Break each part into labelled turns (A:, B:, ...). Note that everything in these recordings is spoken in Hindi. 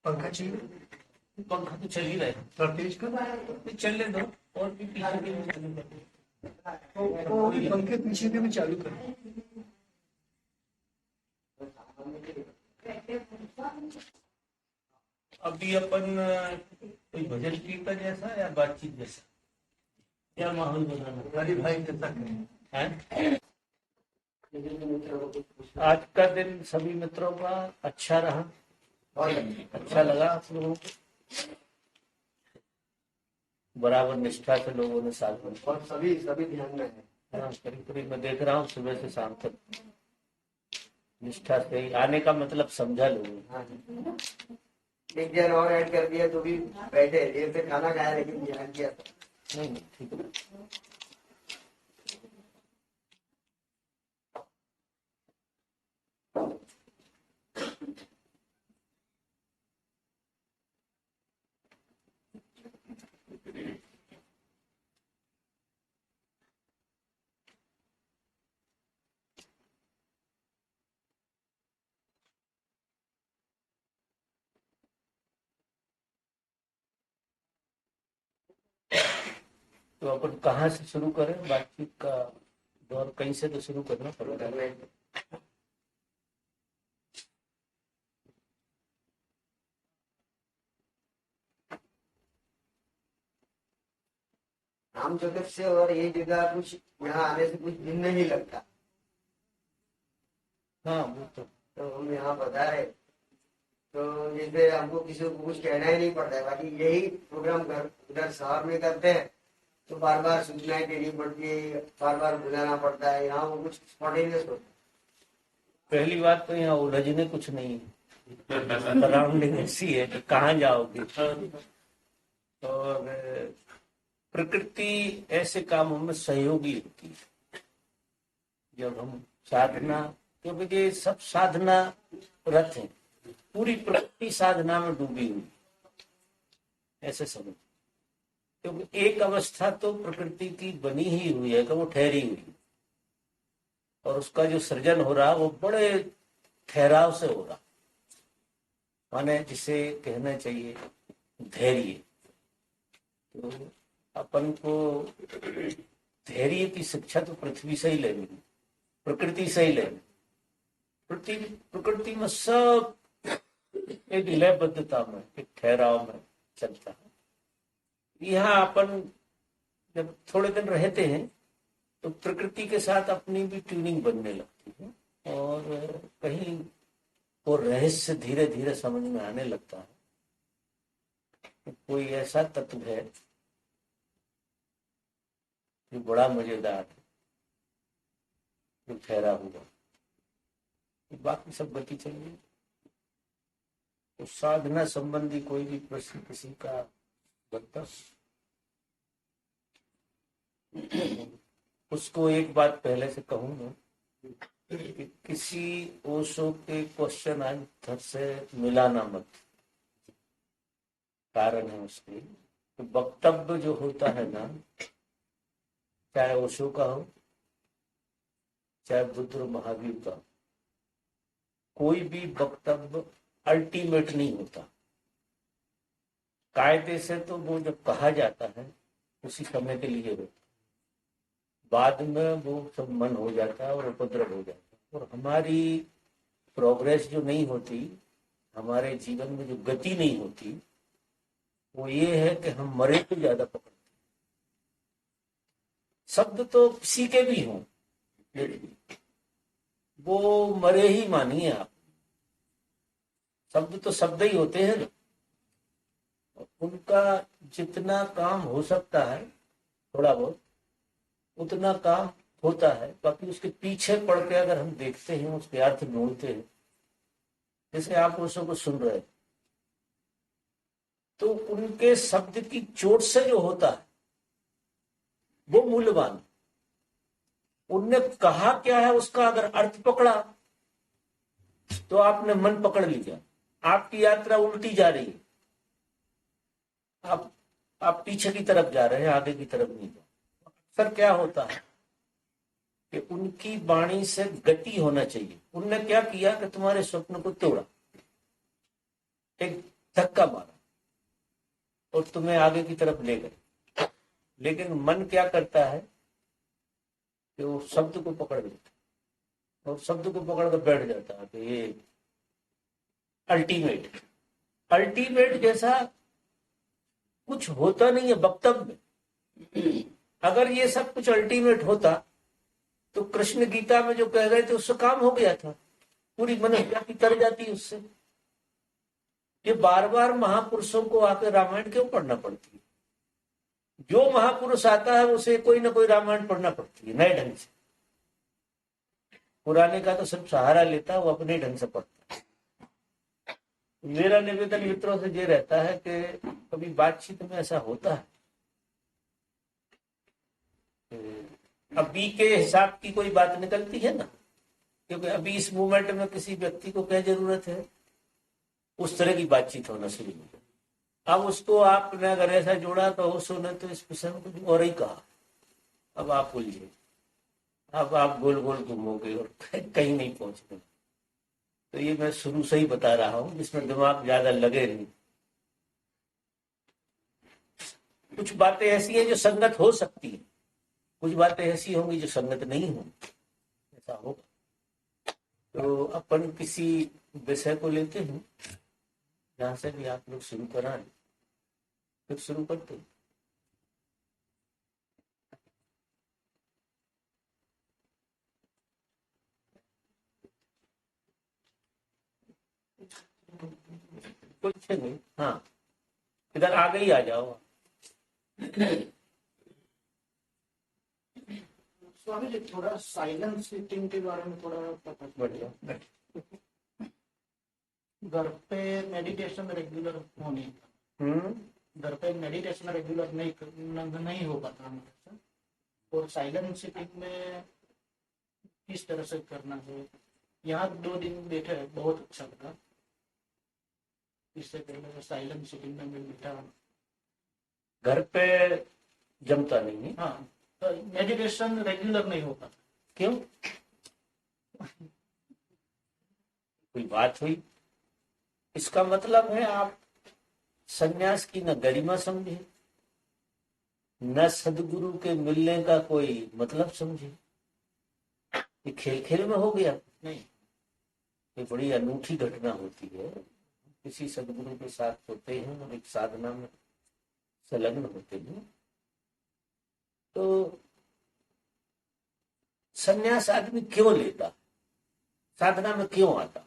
A: पंखा चाहिए?
B: पंखा तो चल ही रहा है,
A: थोड़ा तेज कर।
B: तो चलने दो। और भी पीछे के भी चालू कर
A: तो पंखे पीछे के भी चालू कर।
B: अभी अपन कोई भजन कीर्तन जैसा या बातचीत जैसा, क्या माहौल बनाना
A: अरे भाई कैसा करें?
B: है? आज का दिन सभी मित्रों का अच्छा रहा, अच्छा लगा आप लोगों को, बराबर निष्ठा से लोगों ने साथ में,
A: और सभी सभी ध्यान में है।
B: हाँ, करीब करीब मैं देख रहा हूँ सुबह से शाम तक निष्ठा से ही आने का मतलब समझा लोगों ने।
A: हाँ जी। एक जन और ऐड कर दिया तो भी बैठे, देर से खाना खाया लेकिन ध्यान किया।
B: नहीं ठीक है। तो अपन कहाँ से शुरू करें बातचीत का दौर? कहीं से तो शुरू करना पड़ेगा।
A: हम जगत से और ये जगह कुछ यहाँ आने से कुछ भिन्न नहीं लगता।
B: हाँ वो
A: तो हम यहाँ बता रहे तो जैसे हमको किसी को कुछ कहना ही नहीं पड़ता है। बाकी यही प्रोग्राम घर उधर शहर में करते हैं तो बार बार सूचनाएं देनी पड़ती है, बार बार बुलाना पड़ता है। यहाँ वो कुछ स्पॉन्टेनियस होता है।
B: पहली बात तो यहाँ उलझने कुछ नहीं है, सराउंडिंग ऐसी है कि कहाँ जाओगे। और प्रकृति ऐसे कामों में सहयोगी होती है। जब हम साधना, क्योंकि ये सब साधना रथ है, पूरी प्रकृति साधना में डूबी हुई, ऐसे समझ। क्योंकि एक अवस्था तो प्रकृति की बनी ही हुई है कि वो ठहरी हुई है, और उसका जो सृजन हो रहा वो बड़े ठहराव से हो रहा, माने जिसे कहना चाहिए धैर्य। तो अपन को धैर्य की शिक्षा तो पृथ्वी से ही लेनी, प्रकृति से ही लेनी। प्रकृति में सब एक लयबद्धता में, एक ठहराव में चलता है। यहाँ अपन जब थोड़े दिन रहते हैं तो प्रकृति के साथ अपनी भी ट्यूनिंग बनने लगती है, और कहीं वो रहस्य धीरे धीरे समझ में आने लगता है कि कोई ऐसा तत्व है जो बड़ा मजेदार है, जो ठहरा हुआ। बाकी सब गति चल रही। तो साधना संबंधी कोई भी प्रश्न किसी का बनता, उसको एक बात पहले से कहूंगा कि किसी ओशो के क्वेश्चन आंसर से मिलाना मत। कारण है उसके तो वक्तव्य जो होता है ना, चाहे ओशो का हो चाहे बुद्ध और महावीर का, कोई भी वक्तव्य अल्टीमेट नहीं होता। कायदे से तो वो जब कहा जाता है उसी समय के लिए होता, बाद में वो सब मन हो जाता है और उपद्रव हो जाता है। और हमारी प्रोग्रेस जो नहीं होती, हमारे जीवन में जो गति नहीं होती, वो ये है कि हम मरे तो ज्यादा पकड़ते। शब्द तो किसी के भी हों, वो मरे ही मानिए आप। शब्द तो शब्द ही होते हैं ना, उनका जितना काम हो सकता है थोड़ा बहुत उतना काम होता है। बाकी उसके पीछे पड़ के अगर हम देखते हैं, उसके अर्थ ढूंढते हैं, जैसे आप उसको को सुन रहे, तो उनके शब्द की चोट से जो होता है वो मूल्यवान। उनने कहा क्या है उसका अगर अर्थ पकड़ा तो आपने मन पकड़ लिया, आपकी यात्रा उल्टी जा रही है, आप पीछे की तरफ जा रहे हैं, आगे की तरफ नहीं जा। अक्सर क्या होता है कि उनकी वाणी से गति होना चाहिए। उनने क्या किया कि तुम्हारे स्वप्न को तोड़ा, एक धक्का मारा और तुम्हें आगे की तरफ ले गए, लेकिन मन क्या करता है कि वो शब्द को पकड़ लेता है और शब्द को पकड़ कर बैठ जाता है कि ये अल्टीमेट अल्टीमेट जैसा कुछ होता नहीं है वक्तव्य। अगर ये सब कुछ अल्टीमेट होता तो कृष्ण गीता में जो कह गए थे उससे काम हो गया था, पूरी मनुष्यता की तर जाती उससे। ये बार बार महापुरुषों को आकर रामायण क्यों पढ़ना पड़ती है? जो महापुरुष आता है उसे कोई ना कोई रामायण पढ़ना पड़ती है नए ढंग से। पुराने का तो सिर्फ सहारा लेता है, वो अपने ढंग से पढ़ता है। मेरा निवेदन मित्रों से ये रहता है कि कभी बातचीत में ऐसा होता है अभी के हिसाब की कोई बात निकलती है ना, क्योंकि अभी इस मूवमेंट में किसी व्यक्ति को क्या जरूरत है, उस तरह की बातचीत होना शुरू हो गई। अब उसको आपने अगर ऐसा जोड़ा तो उसने तो इस विषय में कुछ और ही कहा, अब आप उलझे, अब आप गोल गोल घूमोगे और कहीं नहीं पहुंचोगे। तो ये मैं शुरू से ही बता रहा हूं, जिसमें दिमाग ज्यादा लगे नहीं। कुछ बातें ऐसी हैं जो संगत हो सकती है, कुछ बातें ऐसी होंगी जो संगत नहीं होंगी, ऐसा होगा। तो अपन किसी विषय को लेते हैं जहां से भी आप लोग शुरू कराएं, फिर शुरू करते हैं। कुछ नहीं, हाँ इधर आगे ही आ जाओ।
C: स्वामी जी थोड़ा साइलेंट सिटिंग के बारे में थोड़ा पता
B: बढ़िया।
C: घर पे मेडिटेशन रेगुलर होने घर पे मेडिटेशन रेगुलर नहीं हो पाता हमारे से, और साइलेंट सिटिंग में किस तरह से करना है। यहाँ 2 दिन बैठे बहुत अच्छा लगा, इससे पहले साइलेंट सिटिंग में मैं बैठा।
B: घर पे जमता नहीं है।
C: हाँ, तो मेडिटेशन रेगुलर नहीं हो पाता।
B: क्यों? कोई बात हुई? इसका मतलब है आप सन्यास की न गरिमा समझे, न सदगुरु के मिलने का कोई मतलब समझे। ये खेल खेल में हो गया नहीं, ये बड़ी अनूठी घटना होती है। किसी सदगुरु के साथ होते हैं और एक साधना में संलग्न होते हैं, तो सन्यास आदमी क्यों लेता, साधना में क्यों आता?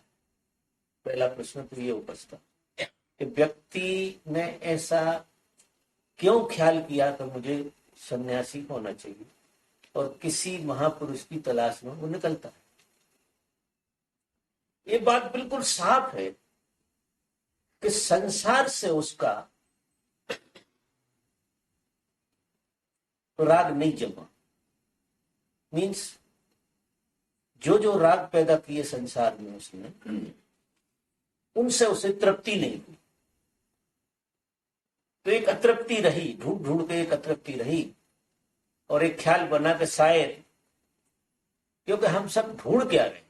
B: पहला प्रश्न तो ये उपजता कि व्यक्ति ने ऐसा क्यों ख्याल किया कि मुझे सन्यासी होना चाहिए, और किसी महापुरुष की तलाश में वो निकलता है। ये बात बिल्कुल साफ है कि संसार से उसका राग नहीं जमा। मीन्स जो जो राग पैदा किए संसार में उसने, उनसे उसे तृप्ति नहीं हुई। तो एक अतृप्ति रही, ढूंढ ढूंढ के एक अतृप्ति रही, और एक ख्याल बना कि शायद, क्योंकि हम सब ढूंढ क्या रहे,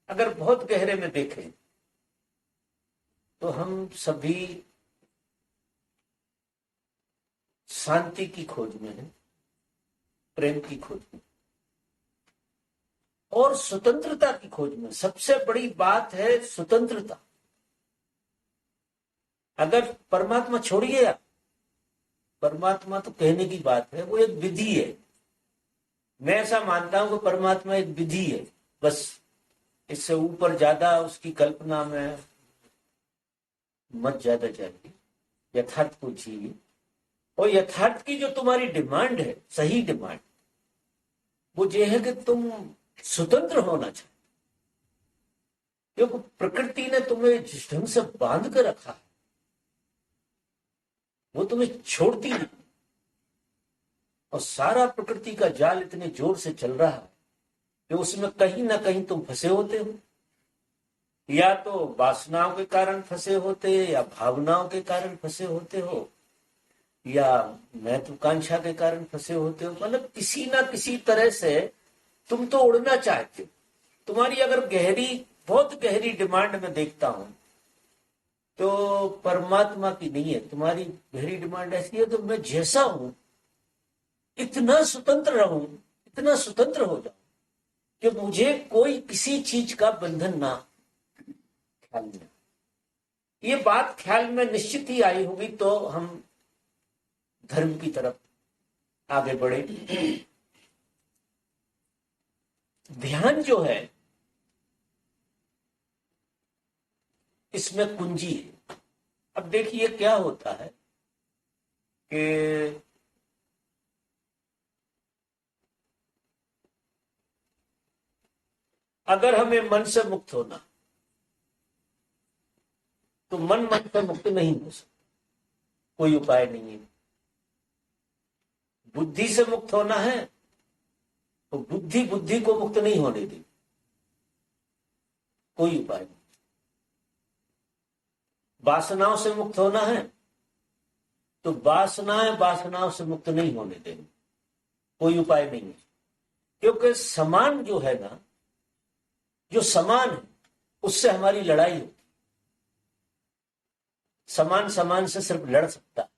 B: अगर बहुत गहरे में देखें तो हम सभी शांति की खोज में हैं, प्रेम की खोज में और स्वतंत्रता की खोज में। सबसे बड़ी बात है स्वतंत्रता। अगर परमात्मा छोड़िए आप, परमात्मा तो कहने की बात है, वो एक विधि है। मैं ऐसा मानता हूं कि परमात्मा एक विधि है, बस इससे ऊपर ज्यादा उसकी कल्पना में मत ज्यादा जाइए, यथार्थ को जिए। और यथार्थ की जो तुम्हारी डिमांड है, सही डिमांड, वो ये है कि तुम स्वतंत्र होना चाहिए, क्योंकि प्रकृति ने तुम्हें जिस ढंग से बांध कर रखा है वो तुम्हें छोड़ती नहीं, और सारा प्रकृति का जाल इतने जोर से चल रहा है कि उसमें कहीं ना कहीं तुम फंसे होते हो, या तो वासनाओं के कारण फंसे होते, या भावनाओं के कारण फंसे होते हो, या महत्वाकांक्षा के कारण फंसे होते हो। मतलब किसी ना किसी तरह से तुम तो उड़ना चाहते हो। तुम्हारी अगर गहरी, बहुत गहरी डिमांड में देखता हूं तो परमात्मा की नहीं है। तुम्हारी गहरी डिमांड ऐसी है तो मैं जैसा हूं इतना स्वतंत्र रहूं, इतना स्वतंत्र हो जाऊं कि मुझे कोई किसी चीज का बंधन ना ख्याल में। ये बात ख्याल में निश्चित ही आई होगी तो हम धर्म की तरफ आगे बढ़े। ध्यान जो है इसमें कुंजी है। अब देखिए क्या होता है कि अगर हमें मन से मुक्त होना तो मन से मुक्त नहीं हो सकता, कोई उपाय नहीं है। बुद्धि से मुक्त होना है तो बुद्धि को मुक्त नहीं होने देगी, कोई उपाय नहीं। वासनाओं से मुक्त होना है तो वासनाओं से मुक्त नहीं होने देंगे, कोई उपाय नहीं है। क्योंकि समान जो है ना, जो समान है उससे हमारी लड़ाई होती। समान से सिर्फ लड़ सकता है,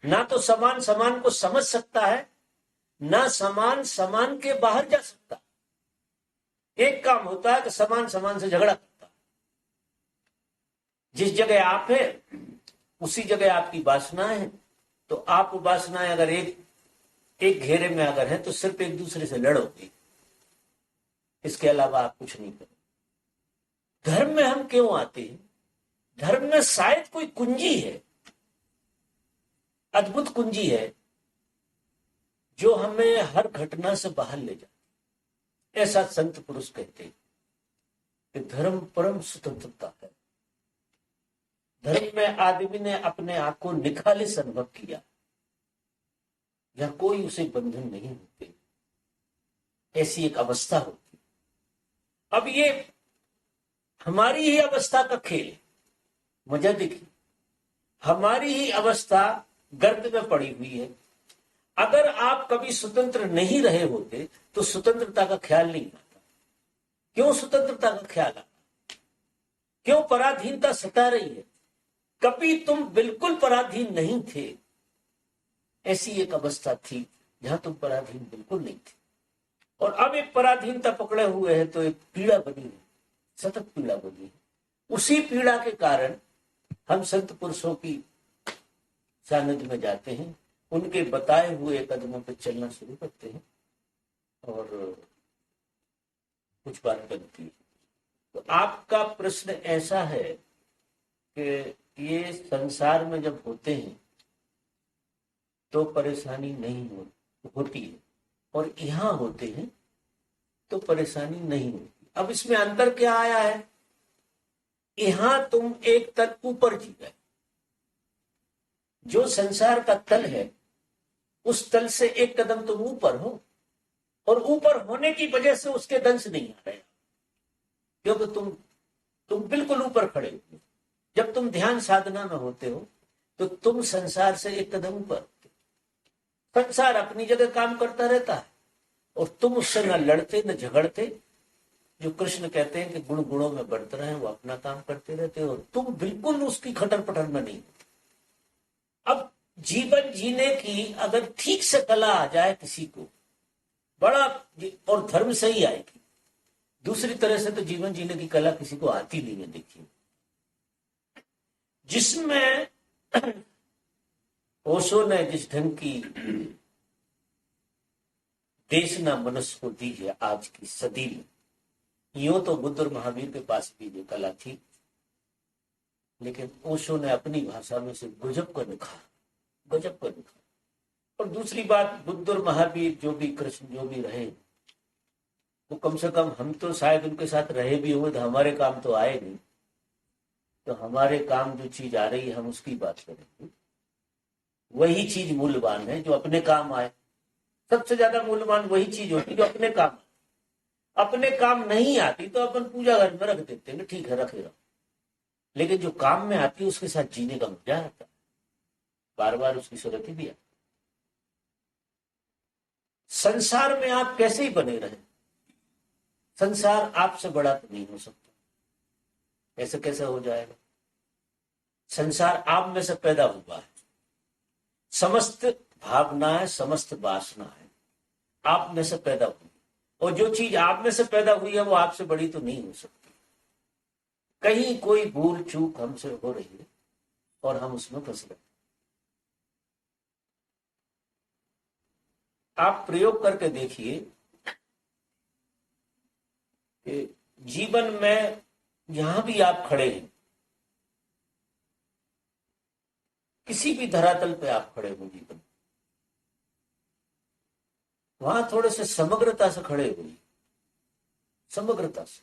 B: ना तो समान को समझ सकता है, ना समान के बाहर जा सकता। एक काम होता है कि समान से झगड़ा करता है। जिस जगह आप है उसी जगह आपकी वासनाएं हैं, तो आप वासनाएं अगर एक घेरे में अगर है तो सिर्फ एक दूसरे से लड़ोगे, इसके अलावा आप कुछ नहीं करोगे। धर्म में हम क्यों आते हैं? धर्म में शायद कोई कुंजी है, अद्भुत कुंजी है जो हमें हर घटना से बाहर ले जाती। ऐसा संत पुरुष कहते हैं कि धर्म परम स्वतंत्रता है। धर्म में आदमी ने अपने आप को निखालिस अनुभव किया, जहां कोई उसे बंधन नहीं होते, ऐसी एक अवस्था होती। अब ये हमारी ही अवस्था का खेल, मजा देखिए, हमारी ही अवस्था गर्त में पड़ी हुई है। अगर आप कभी स्वतंत्र नहीं रहे होते तो स्वतंत्रता का ख्याल नहीं आता। क्यों स्वतंत्रता का ख्याल आता? क्यों पराधीनता सता रही है? कभी तुम बिल्कुल पराधीन नहीं थे, ऐसी एक अवस्था थी जहां तुम पराधीन बिल्कुल नहीं थे। और अब एक पराधीनता पकड़े हुए है तो एक पीड़ा बनी है, सतत पीड़ा बनी है। उसी पीड़ा के कारण हम संत पुरुषों की सानिध्य में जाते हैं, उनके बताए हुए कदमों पर चलना शुरू करते हैं और कुछ बात बनती है। तो आपका प्रश्न ऐसा है कि ये संसार में जब होते हैं तो परेशानी नहीं होती है, और यहां होते हैं तो परेशानी नहीं होती। अब इसमें अंतर क्या आया है? यहां तुम एक तल ऊपर जी गए। जो संसार का तल है उस तल से एक कदम तुम ऊपर हो, और ऊपर होने की वजह से उसके दंश नहीं आ रहे, क्योंकि तुम बिल्कुल ऊपर खड़े हो। जब तुम ध्यान साधना में होते हो तो तुम संसार से एक कदम ऊपर। संसार अपनी जगह काम करता रहता है और तुम उससे न लड़ते न झगड़ते। जो कृष्ण कहते हैं कि गुण गुणों में बढ़ते रहे, वो अपना काम करते रहते हो, तुम बिल्कुल उसकी खटर पटर में नहीं। अब जीवन जीने की अगर ठीक से कला आ जाए किसी को, बड़ा, और धर्म से ही आएगी, दूसरी तरह से तो जीवन जीने की कला किसी को आती नहीं है। देखिए, जिसमें ओशो ने जिस ढंग की देशना मनुष्य को दी है आज की सदी में, यूं तो बुद्ध और महावीर के पास भी ये कला थी, लेकिन ओशो ने अपनी भाषा में से गजब कर लिखा। और दूसरी बात, बुद्ध और महावीर जो भी, कृष्ण जो भी रहे, तो कम से कम हम तो शायद उनके साथ रहे भी हुए तो हमारे काम तो आए नहीं। तो हमारे काम जो चीज आ रही है हम उसकी बात करेंगे। वही चीज मूल्यवान है जो अपने काम आए। सबसे ज्यादा मूल्यवान वही चीज होती है जो अपने काम आए। अपने काम नहीं आती तो अपन पूजा घर में रख देते हैं, ठीक है रखे रहो, लेकिन जो काम में आती है उसके साथ जीने का मजा आता है, बार बार उसकी सूरत ही भी आती। संसार में आप कैसे ही बने रहे, संसार आपसे बड़ा तो नहीं हो सकता। ऐसे कैसे हो जाएगा? संसार आप में से पैदा हुआ है, समस्त भावनाएं, समस्त वासनाएं आप में से पैदा हुई, और जो चीज आप में से पैदा हुई है वो आपसे बड़ी तो नहीं हो सकती। कहीं कोई भूल चूक हमसे हो रही है और हम उसमें फंस गए। आप प्रयोग करके देखिए कि जीवन में जहां भी आप खड़े हैं, किसी भी धरातल पे आप खड़े हो जीवन, वहां थोड़े से समग्रता से खड़े हुए, समग्रता से।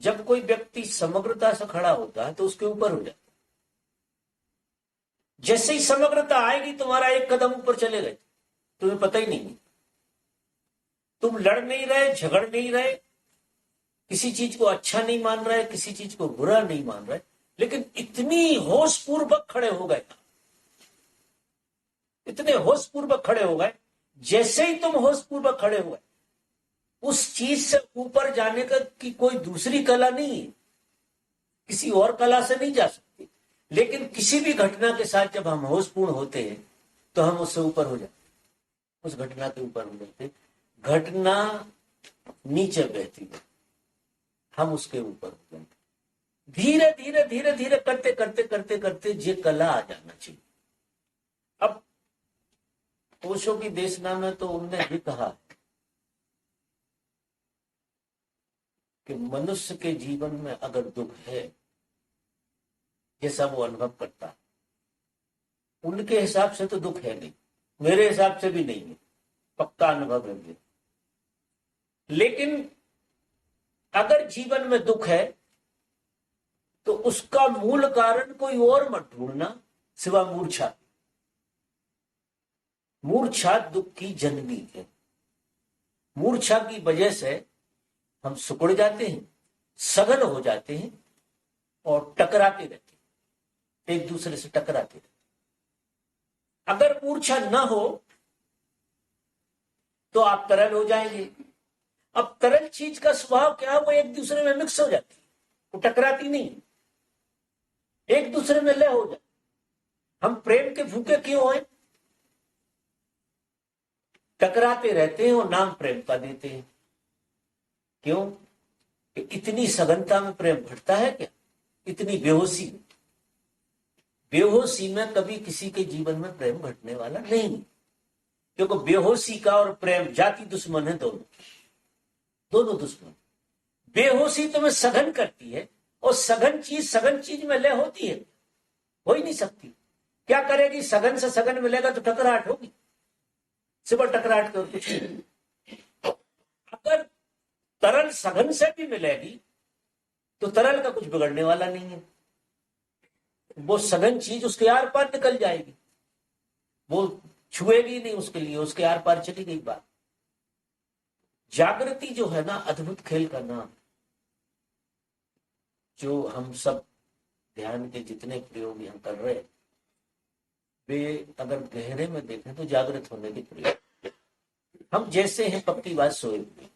B: जब कोई व्यक्ति समग्रता से खड़ा होता है तो उसके ऊपर हो जाता है। जैसे ही समग्रता आएगी तुम्हारा एक कदम ऊपर चले गए, तुम्हें पता ही नहीं, तुम लड़ नहीं रहे, झगड़ नहीं रहे, किसी चीज को अच्छा नहीं मान रहे, किसी चीज को बुरा नहीं मान रहे, लेकिन इतनी होश पूर्वक खड़े हो गए, इतने होश पूर्वक खड़े हो गए, जैसे ही तुम होश पूर्वक खड़े हो गए, उस चीज से ऊपर जाने का की कोई दूसरी कला नहीं है, किसी और कला से नहीं जा सकती। लेकिन किसी भी घटना के साथ जब हम होशपूर्ण होते हैं तो हम उससे ऊपर हो जाते, उस घटना के ऊपर हो जाते। घटना नीचे बहती है, हम उसके ऊपर हो जाते। धीरे धीरे धीरे धीरे करते करते करते करते ये कला आ जाना चाहिए। अब ओशो की देशना में तो उनने भी कहा कि मनुष्य के जीवन में अगर दुख है, जैसा वो अनुभव करता है, उनके हिसाब से तो दुख है नहीं, मेरे हिसाब से भी नहीं है, पक्का अनुभव है मेरा। लेकिन अगर जीवन में दुख है तो उसका मूल कारण कोई और मत ढूंढना सिवा मूर्छा। मूर्छा दुख की जननी है। मूर्छा की वजह से हम सिकुड़ जाते हैं, सघन हो जाते हैं और टकराते रहते हैं, एक दूसरे से टकराते रहते हैं। अगर मूर्छा न हो तो आप तरल हो जाएंगे। अब तरल चीज का स्वभाव क्या है, वो एक दूसरे में मिक्स हो जाती है, वो टकराती नहीं, एक दूसरे में लय हो जाती। हम प्रेम के भूखे क्यों हैं? टकराते रहते हैं और नाम प्रेम का देते हैं। क्यों? इतनी सघनता में प्रेम घटता है क्या? इतनी बेहोशी, बेहोशी में कभी किसी के जीवन में प्रेम घटने वाला नहीं, क्योंकि बेहोशी का और प्रेम जाति दुश्मन है, दोनों दुश्मन। बेहोशी तुम्हें सघन करती है और सघन चीज में लय होती है, हो ही नहीं सकती। क्या करेगी? सघन से सघन मिलेगा तो टकराहट होगी, सिर्फ टकराहट कर कुछ नहीं। अगर तरल सघन से भी मिलेगी तो तरल का कुछ बिगड़ने वाला नहीं है, वो सघन चीज उसके आर पार निकल जाएगी, वो छुएगी नहीं उसके लिए, उसके आर पार चली गई बात। जागृति जो है ना, अद्भुत खेल का नाम, जो हम सब ध्यान के जितने प्रयोग यहां कर रहे हैं, वे अगर गहरे में देखें तो जागृत होने के प्रयोग। हम जैसे हैं पक्की बात सोए हुए।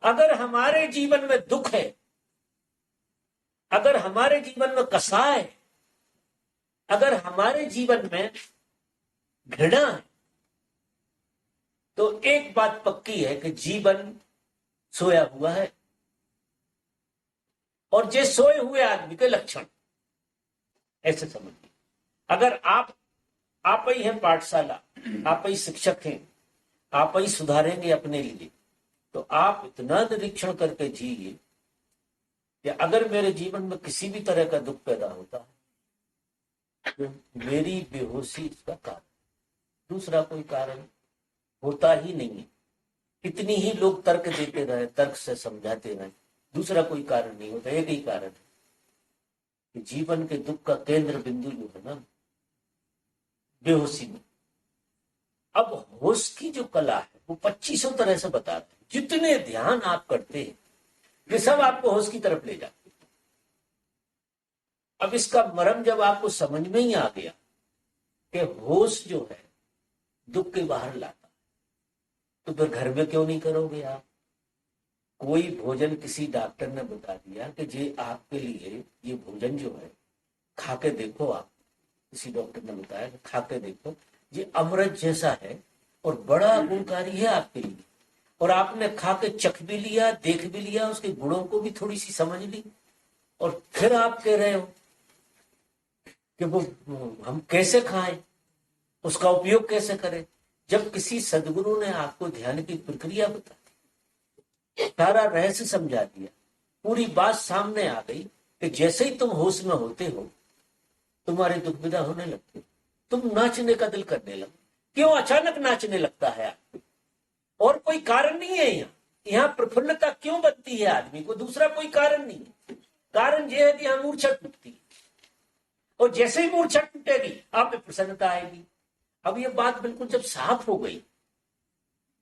B: अगर हमारे जीवन में दुख है, अगर हमारे जीवन में कसाय है, अगर हमारे जीवन में घृणा है, तो एक बात पक्की है कि जीवन सोया हुआ है। और जे सोए हुए आदमी के लक्षण ऐसे समझिए। अगर आप ही हैं पाठशाला, आप ही शिक्षक हैं, आप ही सुधारेंगे अपने लिए, तो आप इतना निरीक्षण करके जिए कि अगर मेरे जीवन में किसी भी तरह का दुख पैदा होता है तो मेरी बेहोशी इसका कारण, दूसरा कोई कारण होता ही नहीं है। कितनी ही लोग तर्क देते रहे, तर्क से समझाते रहे, दूसरा कोई कारण नहीं होता। एक ही कारण है कि जीवन के दुख का केंद्र बिंदु जो है ना, बेहोशी में। अब होश की जो कला है वो 2500 तरह से बताते हैं। जितने ध्यान आप करते हैं ये सब आपको होश की तरफ ले जाते हैं। अब इसका मर्म जब आपको समझ में ही आ गया कि होश जो है दुख के बाहर लाता, तो फिर घर में क्यों नहीं करोगे आप? कोई भोजन किसी डॉक्टर ने बता दिया कि ये आपके लिए, ये भोजन जो है खा के देखो आप, किसी डॉक्टर ने बताया कि खा के देखो, ये अमृत जैसा है और बड़ा गुणकारी है आपके लिए। और आपने खा के चख भी लिया, देख भी लिया, उसके गुणों को भी थोड़ी सी समझ ली, और फिर आप कह रहे हो कि वो हम कैसे खाएं, उसका उपयोग कैसे करें। जब किसी सदगुरु ने आपको ध्यान की प्रक्रिया बता दी, सारा रहस्य समझा दिया, पूरी बात सामने आ गई कि जैसे ही तुम होश में होते हो तुम्हारी दुख विदा होने लगती, तुम नाचने का दिल करने लगो। क्यों अचानक नाचने लगता है आपको? और कोई कारण नहीं है। यहाँ प्रफुल्लता क्यों बनती है आदमी को? दूसरा कोई कारण नहीं है। कारण यह है कि यहाँ मूर्छा टूटती है, और जैसे ही मूर्छा टूटेगी आप में प्रसन्नता आएगी। अब ये बात बिल्कुल जब साफ हो गई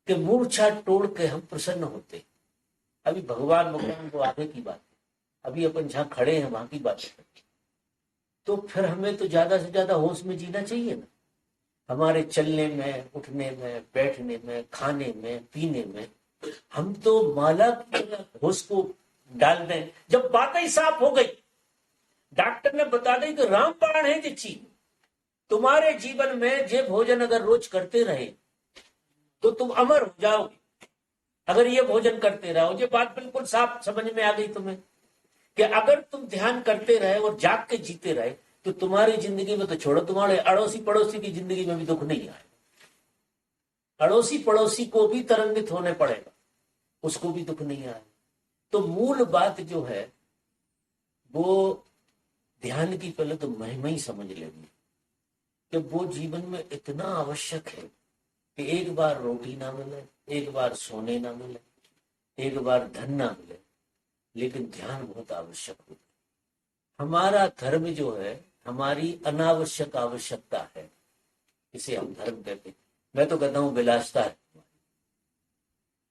B: कि मूर्छा तोड़ के हम प्रसन्न होते, अभी भगवान भगवान को आगे की बात है, अभी अपन जहां खड़े हैं वहां की बात है, तो फिर हमें तो ज्यादा से ज्यादा होश में जीना चाहिए ना। हमारे चलने में, उठने में, बैठने में, खाने में, पीने में हम तो माला होश को डाल दें। जब बात ही साफ हो गई, डॉक्टर ने बता दी कि रामबाण है जी, तुम्हारे जीवन में जे भोजन अगर रोज करते रहे तो तुम अमर हो जाओगे। अगर ये भोजन करते रहो, ये बात बिल्कुल साफ समझ में आ गई तुम्हें कि अगर तुम ध्यान करते रहे और जाग के जीते रहे तो तुम्हारी जिंदगी में तो छोड़ो, तुम्हारे अड़ोसी पड़ोसी की जिंदगी में भी दुख नहीं आए। अड़ोसी पड़ोसी को भी तरंगित होने पड़ेगा, उसको भी दुख नहीं आए। तो मूल बात जो है वो ध्यान की पहले तो महिमा ही समझ लेनी कि वो जीवन में इतना आवश्यक है कि एक बार रोटी ना मिले, एक बार सोने ना मिले, एक बार धन ना मिले, लेकिन ध्यान बहुत आवश्यक होता है। हमारा धर्म जो है हमारी अनावश्यक आवश्यकता है, इसे हम धर्म कहते हैं। मैं तो कहता हूं विलासता है,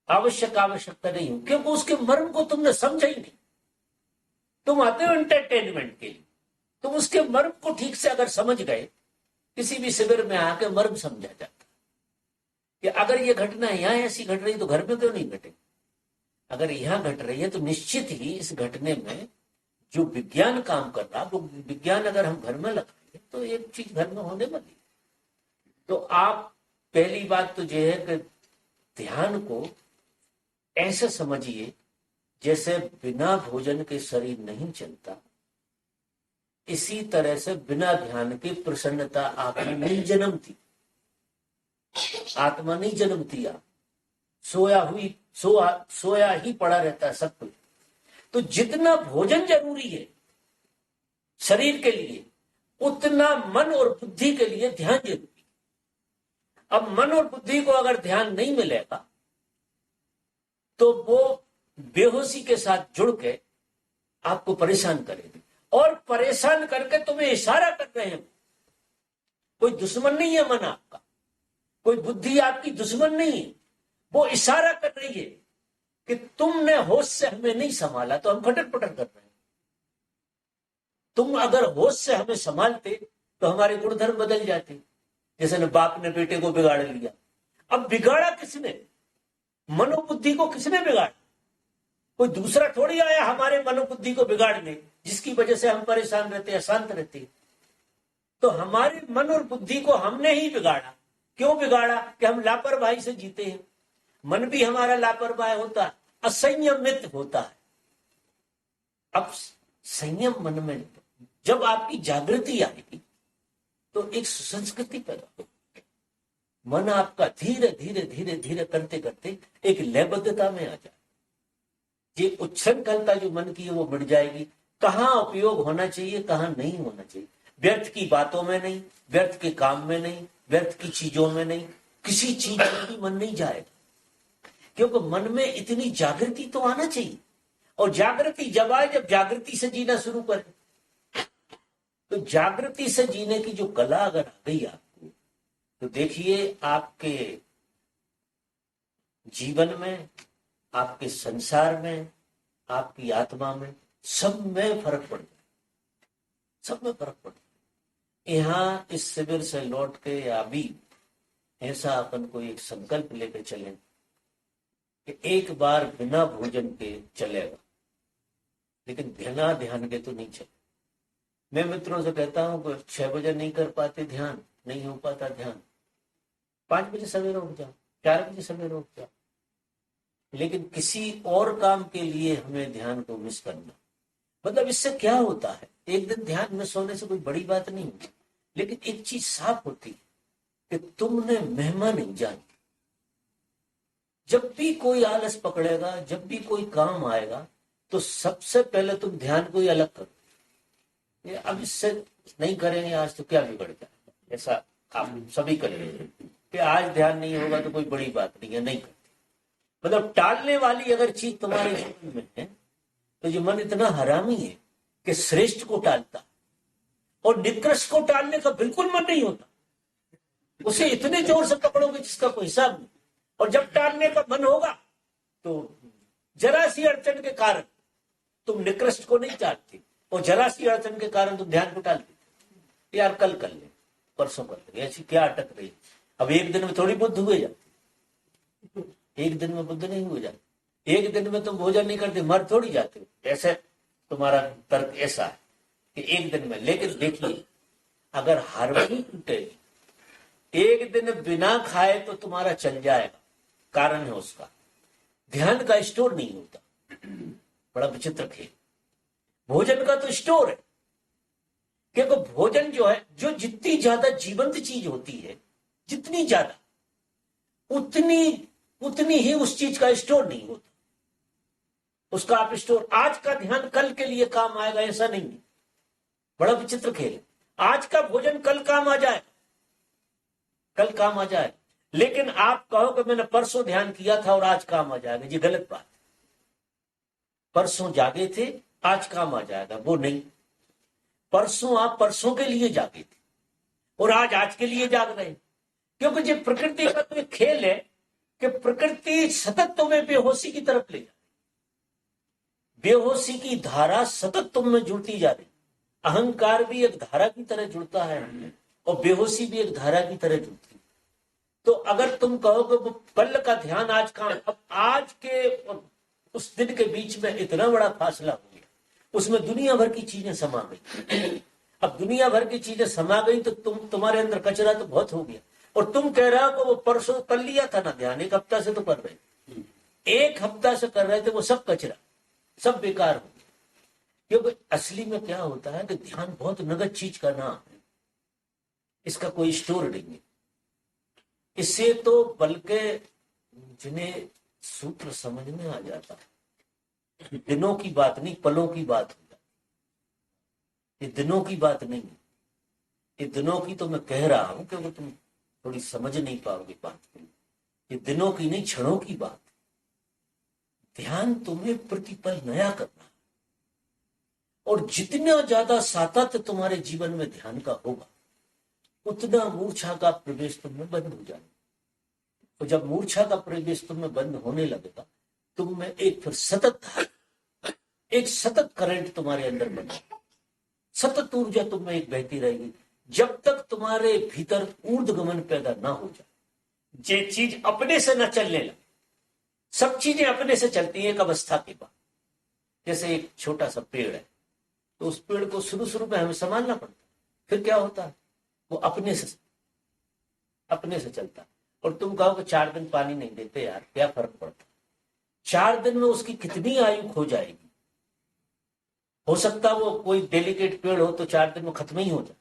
B: आवश्यक आवश्यकता नहीं हो, क्योंकि उसके मर्म को तुमने समझा ही नहीं। तुम आते हो एंटरटेनमेंट के लिए, तुम उसके मर्म को ठीक से अगर समझ गए, किसी भी शिविर में आके मर्म समझा जाता कि अगर ये घटना यहां ऐसी घट रही तो घर में क्यों नहीं घटे। अगर यहां घट रही है तो निश्चित ही इस घटने में जो विज्ञान काम कर रहा, वो विज्ञान अगर हम घर में लगाएंगे तो एक चीज घर में होने वाली। तो आप पहली बात तो यह है कि ध्यान को ऐसे समझिए जैसे बिना भोजन के शरीर नहीं चलता, इसी तरह से बिना ध्यान के प्रसन्नता आप में नहीं जन्मती। आत्मा नहीं जन्मती, आप सोया ही पड़ा रहता है सब कुछ। तो जितना भोजन जरूरी है शरीर के लिए, उतना मन और बुद्धि के लिए ध्यान जरूरी है। अब मन और बुद्धि को अगर ध्यान नहीं मिलेगा तो वो बेहोशी के साथ जुड़ के आपको परेशान करेगी, और परेशान करके तुम्हें इशारा कर रहे हैं। कोई दुश्मन नहीं है मन आपका, कोई बुद्धि आपकी दुश्मन नहीं है, वो इशारा कर रही है कि तुमने होश से हमें नहीं संभाला तो हम खटर पटर कर रहे हैं। तुम अगर होश से हमें संभालते तो हमारे गुणधर्म बदल जाते। जैसे न बाप ने बेटे को बिगाड़ लिया, अब बिगाड़ा किसने? मनोबुद्धि को किसने बिगाड़ा? कोई दूसरा थोड़ी आया हमारे मनोबुद्धि को बिगाड़ने, जिसकी वजह से हम परेशान रहते हैं, अशांत रहते हैं। तो हमारे मन और बुद्धि को हमने ही बिगाड़ा। क्यों बिगाड़ा? कि हम लापरवाही से जीते हैं। मन भी हमारा लापरवाह होता है, असंयमित होता है। अब संयम मन में जब आपकी जागृति आएगी तो एक सुसंस्कृति पैदा होगी। मन आपका धीरे धीरे धीरे धीरे करते करते एक लयबद्धता में आ जाए। ये उच्छृंखलता जो मन की है वो बढ़ जाएगी। कहाँ उपयोग होना चाहिए, कहाँ नहीं होना चाहिए, व्यर्थ की बातों में नहीं, व्यर्थ के काम में नहीं, व्यर्थ की चीजों में नहीं, किसी चीज में भी मन नहीं जाएगा। क्योंकि मन में इतनी जागृति तो आना चाहिए, और जागृति जब आए, जब जागृति से जीना शुरू करें। तो जागृति से जीने की जो कला अगर आ गई आपको, तो देखिए आपके जीवन में, आपके संसार में, आपकी आत्मा में, सब में फर्क पड़ जाए, सब में फर्क पड़ जाए। यहाँ इस शिविर से लौट के या अभी ऐसा अपन को एक संकल्प लेकर चले कि एक बार बिना भोजन के चलेगा, लेकिन बिना ध्यान के तो नहीं चले। मैं मित्रों से कहता हूँ 6 बजे नहीं कर पाते ध्यान, नहीं हो पाता ध्यान, 5 बजे सवेरे उठ जाओ, 4 बजे सवेरे उठ जाओ। लेकिन किसी और काम के लिए हमें ध्यान को मिस करना, मतलब इससे क्या होता है, एक दिन ध्यान मिस होने से कोई बड़ी बात नहीं होती, लेकिन एक चीज साफ होती है कि तुमने महिमा नहीं जानी। जब भी कोई आलस पकड़ेगा, जब भी कोई काम आएगा, तो सबसे पहले तुम ध्यान को ही अलग करो। ये अब इससे नहीं करेंगे आज तो क्या बिगड़ जाएगा, ऐसा आप सभी करेंगे कि आज ध्यान नहीं होगा तो कोई बड़ी बात नहीं है, नहीं करते। मतलब टालने वाली अगर चीज तुम्हारे जीवन में है तो ये मन इतना हरामी है कि श्रेष्ठ को टालता है और निकृष्ट को टालने का बिल्कुल मन नहीं होता। उसे इतने जोर से पकड़ोगे जिसका कोई हिसाब नहीं, और जब टालने का मन होगा तो जरा सी अड़चन के कारण तुम निकृष्ट को नहीं टालते, और जरा सी अड़चन के कारण तुम ध्यान को टाल देते, यार कल कर ले, परसों कर ले, ऐसी क्या अटक रही। अब एक दिन में थोड़ी बुद्ध हुए जाते, एक दिन में बुद्ध नहीं हुए जाते, एक दिन में तुम भोजन नहीं करते मर थोड़ी जाते हो। ऐसे तुम्हारा तर्क ऐसा है कि एक दिन में, लेकिन देखिए अगर हार्मोनी टूटेगी, एक दिन बिना खाए तो तुम्हारा चल जाएगा, कारण है उसका ध्यान का स्टोर नहीं होता। बड़ा विचित्र खेल, भोजन का तो स्टोर है, क्योंकि भोजन जो है, जो जितनी ज्यादा जीवंत चीज होती है, जितनी ज्यादा उतनी ही उस चीज का स्टोर नहीं होता। उसका आप स्टोर, आज का ध्यान कल के लिए काम आएगा ऐसा नहीं है। बड़ा विचित्र खेल है, आज का भोजन कल काम आ जाए, कल काम आ जाए, लेकिन आप कहो कि मैंने परसों ध्यान किया था और आज काम आ जाएगा, ये गलत बात। परसों जागे थे आज काम आ जाएगा, वो नहीं। परसों आप परसों के लिए जागे थे और आज के लिए जाग रहे हैं, क्योंकि ये प्रकृति का तो एक खेल है कि प्रकृति सतत तुम्हें बेहोशी की तरफ ले जा, बेहोशी की धारा सतत तुम में जुड़ती जा रही। अहंकार भी एक धारा की तरह जुड़ता है और बेहोशी भी एक धारा की तरह जुड़ती है। तो अगर तुम कहो कि वो कल का ध्यान आज का, अब आज के उस दिन के बीच में इतना बड़ा फासला हो गया, उसमें दुनिया भर की चीजें समा गई। अब दुनिया भर की चीजें समा गई तो तुम्हारे अंदर कचरा तो बहुत हो गया, और तुम कह रहे हो कि वो परसों कर लिया था ना ध्यान, 1 हफ्ता से तो कर रहे थे, 1 हफ्ता से कर रहे थे, वो सब कचरा, सब बेकार हो गया। क्योंकि असली में क्या होता है कि ध्यान बहुत नगद चीज का नाम है, इसका कोई स्टोर नहीं है। इससे तो बल्कि जिन्हें सूत्र समझ में आ जाता है, दिनों की बात नहीं पलों की बात हो जाती। ये दिनों की बात नहीं है, ये दिनों की तो मैं कह रहा हूं क्योंकि तुम थोड़ी समझ नहीं पाओगे बात को। ये दिनों की नहीं क्षणों की बात। ध्यान तुम्हें प्रतिपल नया करना है, और जितना ज्यादा सातत्य तुम्हारे जीवन में ध्यान का होगा उतना मूर्छा का प्रवेश तुम में बंद हो जाएगा। और जब मूर्छा का प्रवेश तुम में बंद होने लगेगा, तुम में एक फिर एक सतत करंट तुम्हारे अंदर बनेगा, सतत ऊर्जा तुम में एक बहती रहेगी, जब तक तुम्हारे भीतर ऊर्ध्वगमन पैदा ना हो जाए। जे चीज अपने से न चलने लगे, सब चीजें अपने से चलती हैं एक अवस्था के बाद। जैसे एक छोटा सा पेड़ है, तो उस पेड़ को शुरू में हमें संभालना पड़ता है, फिर क्या होता है, वो अपने से चलता है। और तुम कहो कि 4 दिन पानी नहीं देते यार, क्या फर्क पड़ता है, 4 दिन में उसकी कितनी आयु खो जाएगी। हो सकता है वो कोई डेलिकेट पेड़ हो तो 4 दिन में खत्म ही हो जाए,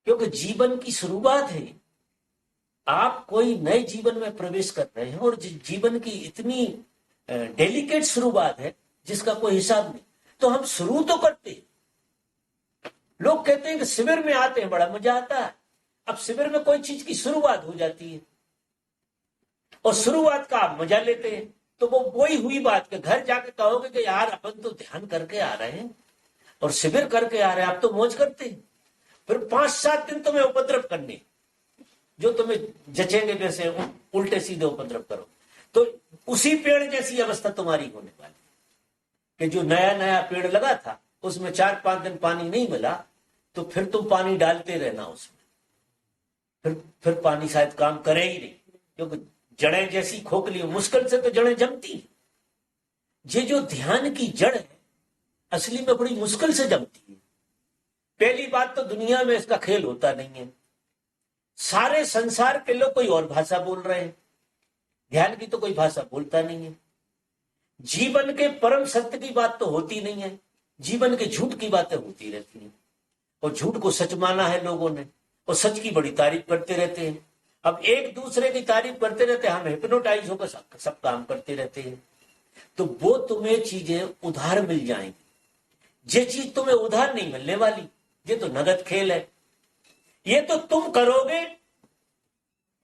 B: क्योंकि जीवन की शुरुआत है। आप कोई नए जीवन में प्रवेश कर रहे हैं और जीवन की इतनी डेलिकेट शुरुआत है जिसका कोई हिसाब नहीं। तो हम शुरू तो करते हैं। लोग कहते हैं कि शिविर में आते हैं बड़ा मजा आता है। अब शिविर में कोई चीज की शुरुआत हो जाती है और शुरुआत का आप मजा लेते हैं, तो वो वही हुई बात कि घर जाके कहोगे कि यार अपन तो ध्यान करके आ रहे हैं और शिविर करके आ रहे हैं, आप तो मौज करते हैं। फिर 5-7 दिन तुम्हें उपद्रव करने, जो तुम्हें जचेंगे वैसे उल्टे सीधे उपद्रव करो, तो उसी पेड़ जैसी अवस्था तुम्हारी होने वाली कि जो नया पेड़ लगा था उसमें 4-5 दिन पानी नहीं मिला, तो फिर तुम पानी डालते रहना उसमें, फिर पानी शायद काम करे ही नहीं, क्योंकि जड़ें जैसी खोखली, मुश्किल से तो जड़ें जमती हैं। ये जो ध्यान की जड़ है असली में बड़ी मुश्किल से जमती है, पहली बात तो दुनिया में इसका खेल होता नहीं है। सारे संसार के लोग कोई और भाषा बोल रहे हैं, ध्यान की तो कोई भाषा बोलता नहीं है। जीवन के परम सत्य की बात तो होती नहीं है, जीवन के झूठ की बातें होती रहती हैं। और झूठ को सच माना है लोगों ने, और सच की बड़ी तारीफ करते रहते हैं। अब एक दूसरे की तारीफ करते रहते हैं, हम हिप्नोटाइज होकर सब काम करते रहते हैं। तो वो तुम्हें चीजें उधार मिल जाएंगी। ये चीज तुम्हें उधार नहीं मिलने वाली, ये तो नगद खेल है। ये तो तुम करोगे,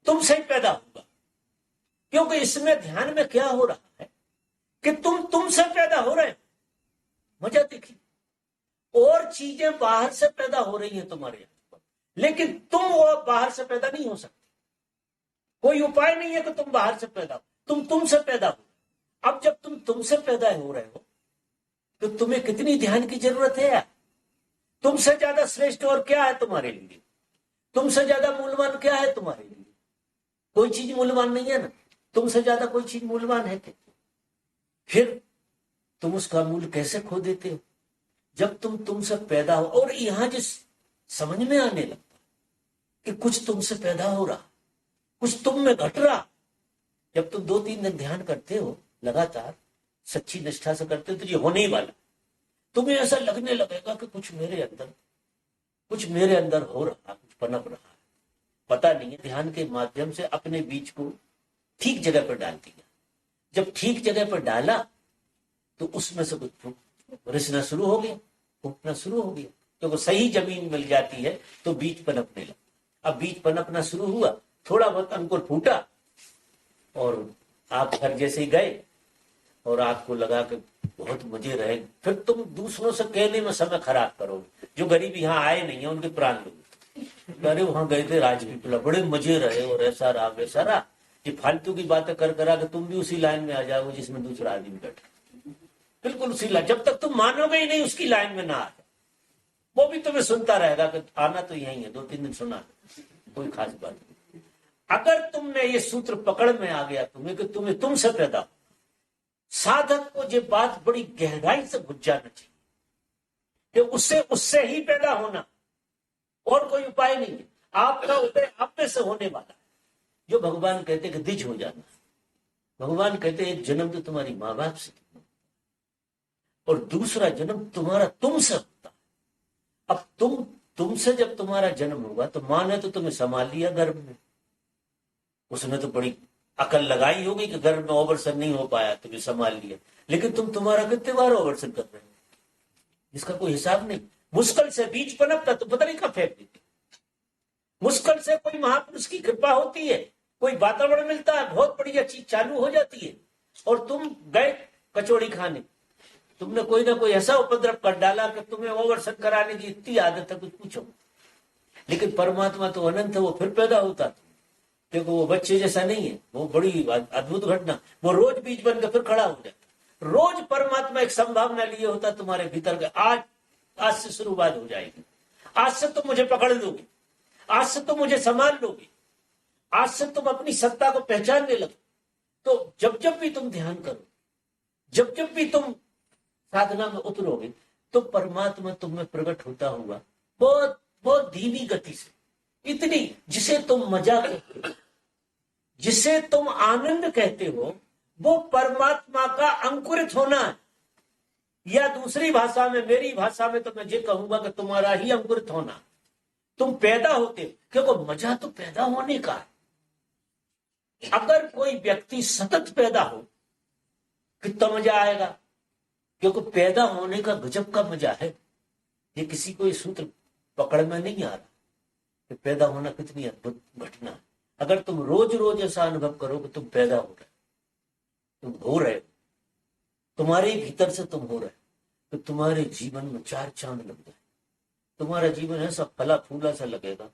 B: तुमसे ही पैदा होगा। क्योंकि इसमें ध्यान में क्या हो रहा है कि तुमसे पैदा हो रहे हो। मजा देखिए, और चीजें बाहर से पैदा हो रही हैं तुम्हारे यहां पर, लेकिन तुम वो बाहर से पैदा नहीं हो सकते। कोई उपाय नहीं है कि तुम बाहर से पैदा हो, तुमसे पैदा हो। अब जब तुमसे पैदा हो रहे हो तो तुम्हें कितनी ध्यान की जरूरत है यार। तुमसे ज्यादा श्रेष्ठ और क्या है तुम्हारे लिए? तुमसे ज्यादा मूल्यवान क्या है तुम्हारे लिए? कोई चीज मूल्यवान नहीं है ना। तुमसे ज्यादा कोई चीज मूल्यवान है क्या? फिर तुम उसका मूल्य कैसे खो देते हो? जब तुमसे पैदा हो, और यहां जिस समझ में आने लगता कि कुछ तुमसे पैदा हो रहा, कुछ तुम में घट रहा। जब तुम 2-3 दिन ध्यान करते हो लगातार, सच्ची निष्ठा से करते हो, तो ये होने ही वाला। तुम्हें ऐसा लगने लगेगा कि कुछ मेरे अंदर हो रहा, कुछ पनप रहा है। पता नहीं है, ध्यान के माध्यम से अपने बीज को ठीक जगह पर डाल दिया। जब ठीक जगह पर डाला तो उसमें से कुछ रिसना शुरू हो गया, फूटना शुरू हो गया। तो वो सही जमीन मिल जाती है तो बीज पनपने लगा। अब बीज पनपना शुरू हुआ, थोड़ा बहुत अंकुर फूटा, और आप घर जैसे ही गए और आपको लगा कि बहुत मजे रहे। फिर तुम दूसरों से कहने में समय खराब करोगे। जो गरीब यहाँ आए नहीं है उनके प्राण लोग, अरे वहां गए थे राजपीपला, बड़े मजे रहे, और ऐसा रहा वैसा रहा। ये फालतू की बातें कर करा कि तुम भी उसी लाइन में आ जाओगे जिसमें दूसरा आदमी बैठा, बिल्कुल उसी लाइन। जब तक तुम मानोगे ही नहीं उसकी लाइन में ना आ, वो भी तुम्हें सुनता रहेगा कि आना तो यही है, 2-3 दिन सुना, कोई खास बात नहीं। अगर तुमने ये सूत्र पकड़ में आ गया तुम्हें कि तुम्हें तुमसे पैदा, साधक को ये बात बड़ी गहराई से घुस जाना चाहिए कि उससे ही पैदा होना, और कोई उपाय नहीं है। आपका उदय आप में से होने वाला है। जो भगवान कहते हैं कि द्विज हो जाना, भगवान कहते हैं एक जन्म तो तुम्हारी माँ बाप से और दूसरा जन्म तुम्हारा तुमसे होता है। अब तुमसे जब तुम्हारा जन्म होगा तो माँ ने तो तुम्हें संभाल लिया गर्भ में, उसने तो बड़ी अकल लगाई होगी कि गर्भ में ओवरसन नहीं हो पाया, तुम्हें संभाल लिया। लेकिन तुम्हारा कितने बार ओवरसन कर रहे हो, इसका कोई हिसाब नहीं। मुश्किल से बीज पनपता तो पता नहीं कहाँ फेंक देते। मुश्किल से कोई महापुरुष की कृपा होती है, कोई वातावरण मिलता है, बहुत बढ़िया चीज चालू हो जाती है, और तुम गए कचौड़ी खाने, तुमने कोई ना कोई ऐसा उपद्रव कर डाला कि तुम्हें ओवरसन कराने की इतनी आदत है कुछ पूछो। लेकिन परमात्मा तो अनंत है, वो फिर पैदा होता, क्योंकि वो बच्चे जैसा नहीं है। वो बड़ी अद्भुत घटना, वो रोज बीज बनकर फिर खड़ा हो जाता। रोज परमात्मा एक संभावना लिए होता तुम्हारे भीतर के, आज से शुरुआत हो जाएगी, आज से तुम मुझे पकड़ लोगे, आज से तुम मुझे संभाल लोगे, आज से तुम अपनी सत्ता को पहचानने लगो। तो जब जब भी तुम ध्यान करो, जब जब भी तुम साधना में उतरोगे, तो परमात्मा तुम में प्रकट होता हुआ बहुत बहुत धीमी गति से, इतनी जिसे तुम मजा कहते हो, जिसे तुम आनंद कहते हो, वो परमात्मा का अंकुरित होना है। या दूसरी भाषा में, मेरी भाषा में तो मैं ये कहूंगा कि तुम्हारा ही अंकुरित होना। तुम पैदा होते हो, क्योंकि मजा तो पैदा होने का है। अगर कोई व्यक्ति सतत पैदा हो, कितना मजा आएगा, क्योंकि पैदा होने का गजब का मजा है। ये किसी को ये सूत्र पकड़ में नहीं आ रहा कि पैदा होना कितनी अद्भुत घटना है। अगर तुम रोज रोज ऐसा अनुभव करो कि तुम पैदा हो रहे, तुम हो रहे, तुम्हारे भीतर से तुम हो रहे, तो तुम्हारे जीवन में 4 चांद लग जाए। तुम्हारा जीवन ऐसा फला फूला सा लगेगा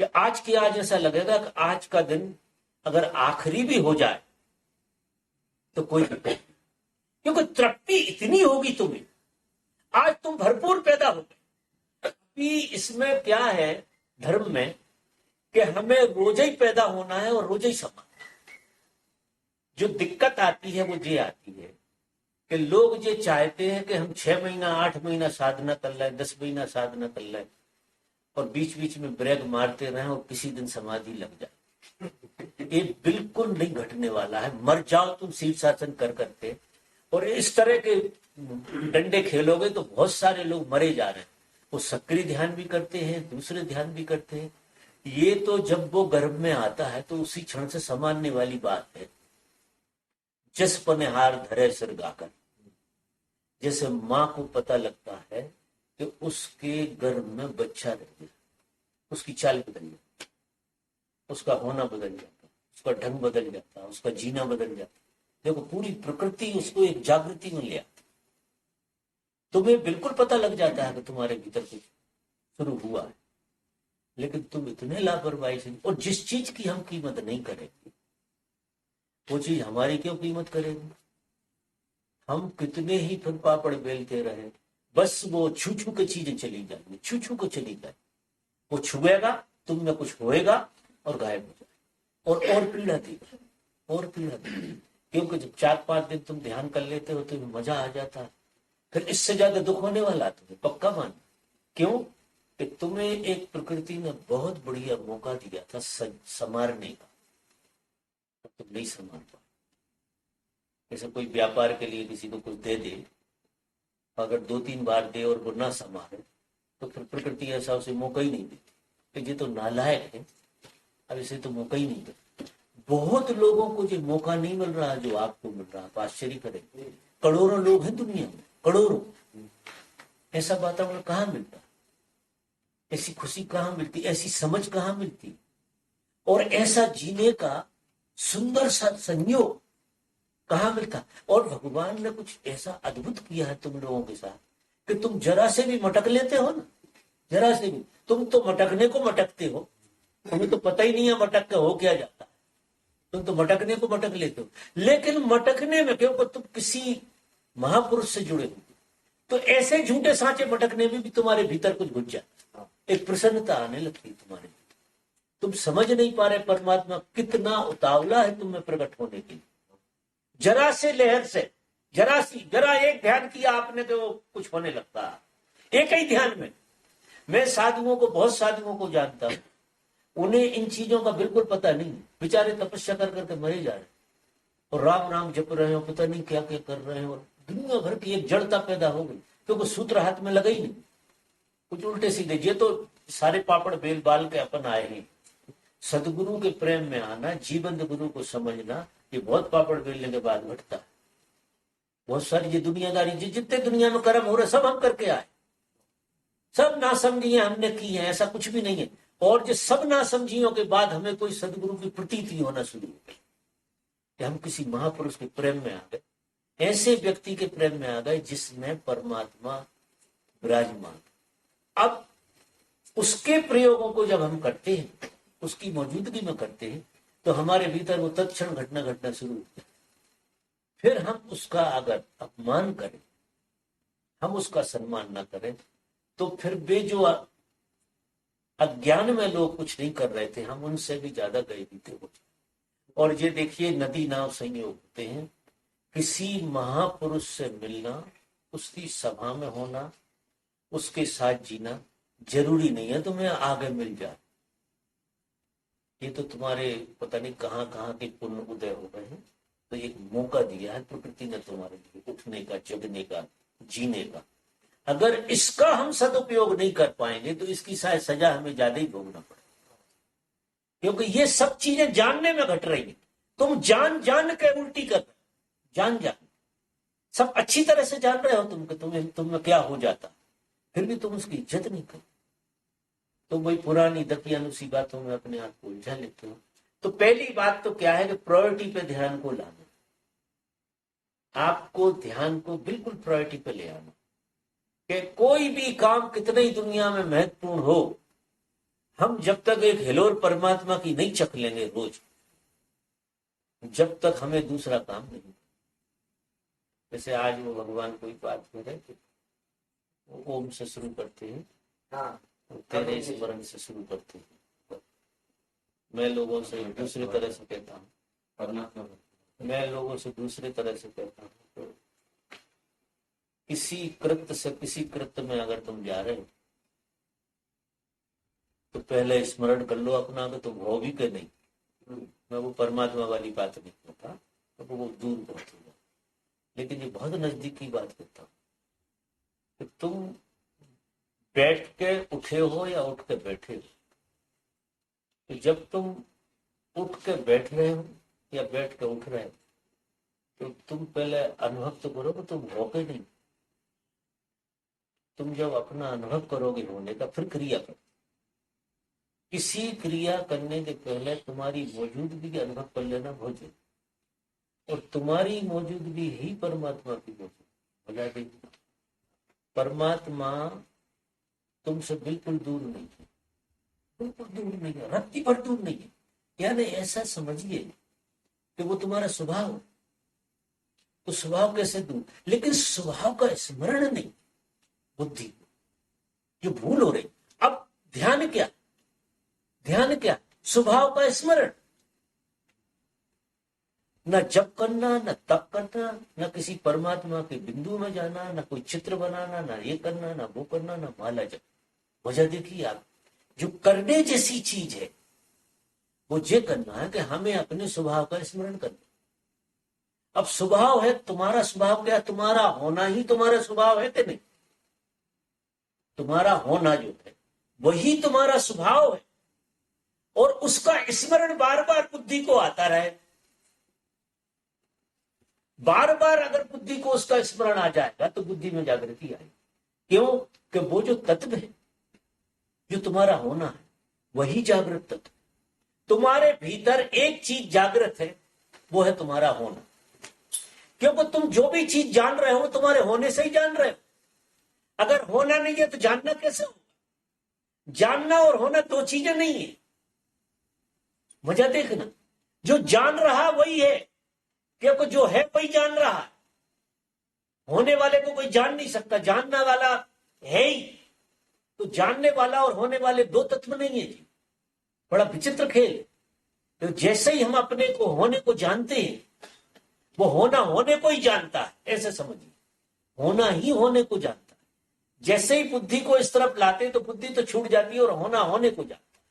B: कि आज की आज ऐसा लगेगा कि आज का दिन अगर आखिरी भी हो जाए तो कोई दिक्कत नहीं, क्योंकि तृप्ति इतनी होगी तुम्हें। आज तुम भरपूर पैदा हो गए। इसमें क्या है धर्म में कि हमें रोज ही पैदा होना है और रोज ही समाना। जो दिक्कत आती है वो ये आती है कि लोग ये चाहते हैं कि हम 6 महीना 8 महीना साधना कर लें, 10 महीना साधना कर लें और बीच बीच में ब्रेक मारते रहें और किसी दिन समाधि लग जाए। ये बिल्कुल नहीं घटने वाला है। मर जाओ तुम शीर्षासन कर करके, और इस तरह के डंडे खेलोगे तो बहुत सारे लोग मरे जा रहे हैं। वो सक्रिय ध्यान भी करते हैं, दूसरे ध्यान भी करते हैं। ये तो जब वो गर्भ में आता है तो उसी क्षण से समानने वाली बात है। जस पनिहार धरे सिर गाकर, जैसे माँ को पता लगता है कि उसके गर्भ में बच्चा रह गया, उसकी चाल बदल जाती, उसका होना बदल जाता, उसका ढंग बदल जाता, उसका जीना बदल जाता। देखो पूरी प्रकृति उसको एक जागृति में ले आती। तुम्हें बिल्कुल पता लग जाता है कि तुम्हारे भीतर कुछ शुरू हुआ है, लेकिन तुम इतने लापरवाही से, और जिस चीज की हम कीमत नहीं करेंगे वो चीज हमारी क्यों कीमत करेगी। हम कितने ही फिर पापड़ बेलते रहे, बस वो छू छू के चीजें चली जाएंगी, छू छू को चली जाए, वो छुएगा, तुम में कुछ होएगा और गायब हो जाए, और पीड़ा देगी, और पीड़ा देगी। क्योंकि जब 4-5 दिन तुम ध्यान कर लेते हो तो मजा आ जाता है, फिर इससे ज्यादा दुख होने वाला तुम्हें पक्का मान। क्यों कि तुम्हें एक प्रकृति ने बहुत बढ़िया मौका दिया था संवारने का, तुम नहीं संवार पाए। जैसे कोई व्यापार के लिए किसी को कुछ दे दे, अगर 2-3 बार दे और वो ना संभाले तो फिर प्रकृति ऐसा उसे मौका ही नहीं देती कि ये तो नालायक है, अब इसे तो मौका ही नहीं देती। बहुत लोगों को जो मौका नहीं मिल रहा जो आपको मिल रहा, आप आश्चर्य करेंगे। करोड़ों लोग हैं दुनिया में, करोड़ों। ऐसा वातावरण कहाँ मिलता, ऐसी खुशी कहाँ मिलती, ऐसी समझ कहाँ मिलती, और ऐसा जीने का सुंदर सा संयोग कहाँ मिलता। और भगवान ने कुछ ऐसा अद्भुत किया है तुम लोगों के साथ कि तुम जरा से भी मटक लेते हो ना, जरा से भी, तुम तो मटकने को मटकते हो, तुम्हें तो पता ही नहीं है मटक के हो क्या जाता है, तुम तो मटकने को मटक लेते हो। लेकिन मटकने में क्योंकि तुम किसी महापुरुष से जुड़े हो, तो ऐसे झूठे सांचे मटकने में भी तुम्हारे भीतर कुछ घुस जाता, एक प्रसन्नता आने लगती तुम्हारे भीतर। तुम समझ नहीं पा रहे परमात्मा कितना उतावला है तुम्हें प्रकट होने के लिए। जरा से लहर से, जरा एक ध्यान किया आपने तो कुछ होने लगता है, एक ही ध्यान में। मैं साधुओं को, बहुत साधुओं को जानता हूं, उन्हें इन चीजों का बिल्कुल पता नहीं, बेचारे तपस्या कर करके मरे जा रहे और राम राम जप रहे हो, पता नहीं क्या क्या कर रहे हो, और दुनिया भर की एक जड़ता पैदा हो गई क्योंकि सूत्र हाथ में लगा ही नहीं, कुछ उल्टे सीधे। ये तो सारे पापड़ बेल बाल के अपन आए हैं। सदगुरु के प्रेम में आना, जीवंत गुरु को समझना, ये बहुत पापड़ बेलने के बाद घटता है। बहुत सारी ये दुनियादारी, जितने दुनिया में कर्म हो रहे सब हम करके आए, सब नासमझियां हमने की है, ऐसा कुछ भी नहीं है। और जो सब नासमझियों के बाद हमें कोई सदगुरु की प्रतीति होना शुरू हो गई कि हम किसी महापुरुष के प्रेम में आ गए, ऐसे व्यक्ति के प्रेम में आ गए जिसमें परमात्मा विराजमान। अब उसके प्रयोगों को जब हम करते हैं, उसकी मौजूदगी में करते हैं, तो हमारे भीतर वो तत्क्षण घटना शुरू होती है। फिर हम उसका अगर अपमान करें, हम उसका सम्मान न करें, तो फिर वे जो अज्ञान में लोग कुछ नहीं कर रहे थे, हम उनसे भी ज्यादा गए बीते हो। और ये देखिए, नदी नाव संयोग होते हैं, किसी महापुरुष से मिलना, उसकी सभा में होना, उसके साथ जीना जरूरी नहीं है तुम्हें आगे मिल जाए। ये तो तुम्हारे पता नहीं कहाँ कहाँ के पुण्य उदय हो गए हैं, तो एक मौका दिया है प्रकृति ने तुम्हारे लिए उठने का, जगने का, जीने का। अगर इसका हम सदुपयोग नहीं कर पाएंगे तो इसकी शायद सजा हमें ज्यादा ही भोगना पड़ेगा, क्योंकि ये सब चीजें जानने में घट रही है। तुम जान जान के उल्टी कर रहे हो, जान सब अच्छी तरह से जान रहे हो तुम्हें क्या हो जाता, फिर भी तुम उसकी इज्जत नहीं करते। तो वही पुरानी दकियानुसी बातों में अपने आप को उलझा लेते हो। तो पहली बात तो क्या है कि प्रायोरिटी पे ध्यान को लाना, आपको ध्यान को बिल्कुल प्रायोरिटी पे ले आना। कि कोई भी काम कितना ही दुनिया में महत्वपूर्ण हो, हम जब तक एक हिलोर परमात्मा की नहीं चख लेंगे रोज, जब तक हमें दूसरा काम नहीं। जैसे आज वो भगवान कोई बात कर रहे थे, ओम से शुरू करते हैं,
A: हाँ,
B: तेरे स्मरण से शुरू करते हैं। मैं लोगों से दूसरी तरह से कहता हूँ, मैं लोगों से दूसरी तरह से कहता हूँ, तो किसी कृत्य से किसी कृत्य में अगर तुम जा रहे हो तो पहले स्मरण कर लो अपना कि तुम हो भी कि नहीं। मैं वो परमात्मा वाली बात नहीं करता, तो वो दूर बहुत होगा, लेकिन ये बहुत नजदीक की बात करता हूँ कि तुम बैठ के उठे हो या उठ के बैठे हो, तो जब तुम उठ के बैठ रहे हो या बैठ के उठ रहे हो तो तुम पहले अनुभव तो करो कि तुम हो के नहीं। तुम जब अपना अनुभव करोगे होने का, फिर क्रिया करो। किसी क्रिया करने के पहले तुम्हारी मौजूदगी का अनुभव कर लेना बहुत जरूरी, और तुम्हारी मौजूदगी ही परमात्मा की मौजूदगी बजा देगी। परमात्मा तुमसे बिल्कुल दूर नहीं है, बिल्कुल दूर नहीं है, रत्ती भर दूर नहीं है। यानी ऐसा समझिए कि वो तुम्हारा स्वभाव है। तो स्वभाव कैसे दूर, लेकिन स्वभाव का स्मरण नहीं, बुद्धि को जो भूल हो रही। अब ध्यान क्या, ध्यान क्या, स्वभाव का स्मरण। न जप करना, न तप करना, न किसी परमात्मा के बिंदु में जाना, न कोई चित्र बनाना, न ये करना, न वो करना, न माला जप। वजह देखिए आप, जो करने जैसी चीज है वो ये करना है कि हमें अपने स्वभाव का स्मरण करना। अब स्वभाव है, तुम्हारा स्वभाव क्या, तुम्हारा होना ही तुम्हारा स्वभाव है कि नहीं? तुम्हारा होना जो है वही तुम्हारा स्वभाव है, और उसका स्मरण बार बार बुद्धि को आता रहे। बार बार अगर बुद्धि को उसका स्मरण आ जाएगा तो बुद्धि में जागृति आएगी। क्यों? कि वो जो तत्व है, जो तुम्हारा होना है, वही जागृत तत्व। तुम्हारे भीतर एक चीज जागृत है, वो है तुम्हारा होना। क्योंकि तुम जो भी चीज जान रहे हो तुम्हारे होने से ही जान रहे हो। अगर होना नहीं है तो जानना कैसे होगा? जानना और होना दो चीजें नहीं है। मजा देखना, जो जान रहा वही है, क्योंकि जो है वही जान रहा है। होने वाले को कोई जान नहीं सकता, जानने वाला है ही। तो जानने वाला और होने वाले दो तत्व नहीं है जी। बड़ा विचित्र खेल। तो जैसे ही हम अपने को होने को जानते हैं, वो होना होने को ही जानता है, ऐसे समझिए। होना ही होने को जानता है। जैसे ही बुद्धि को इस तरफ लाते हैं तो बुद्धि तो छूट जाती है और होना होने को जानता है,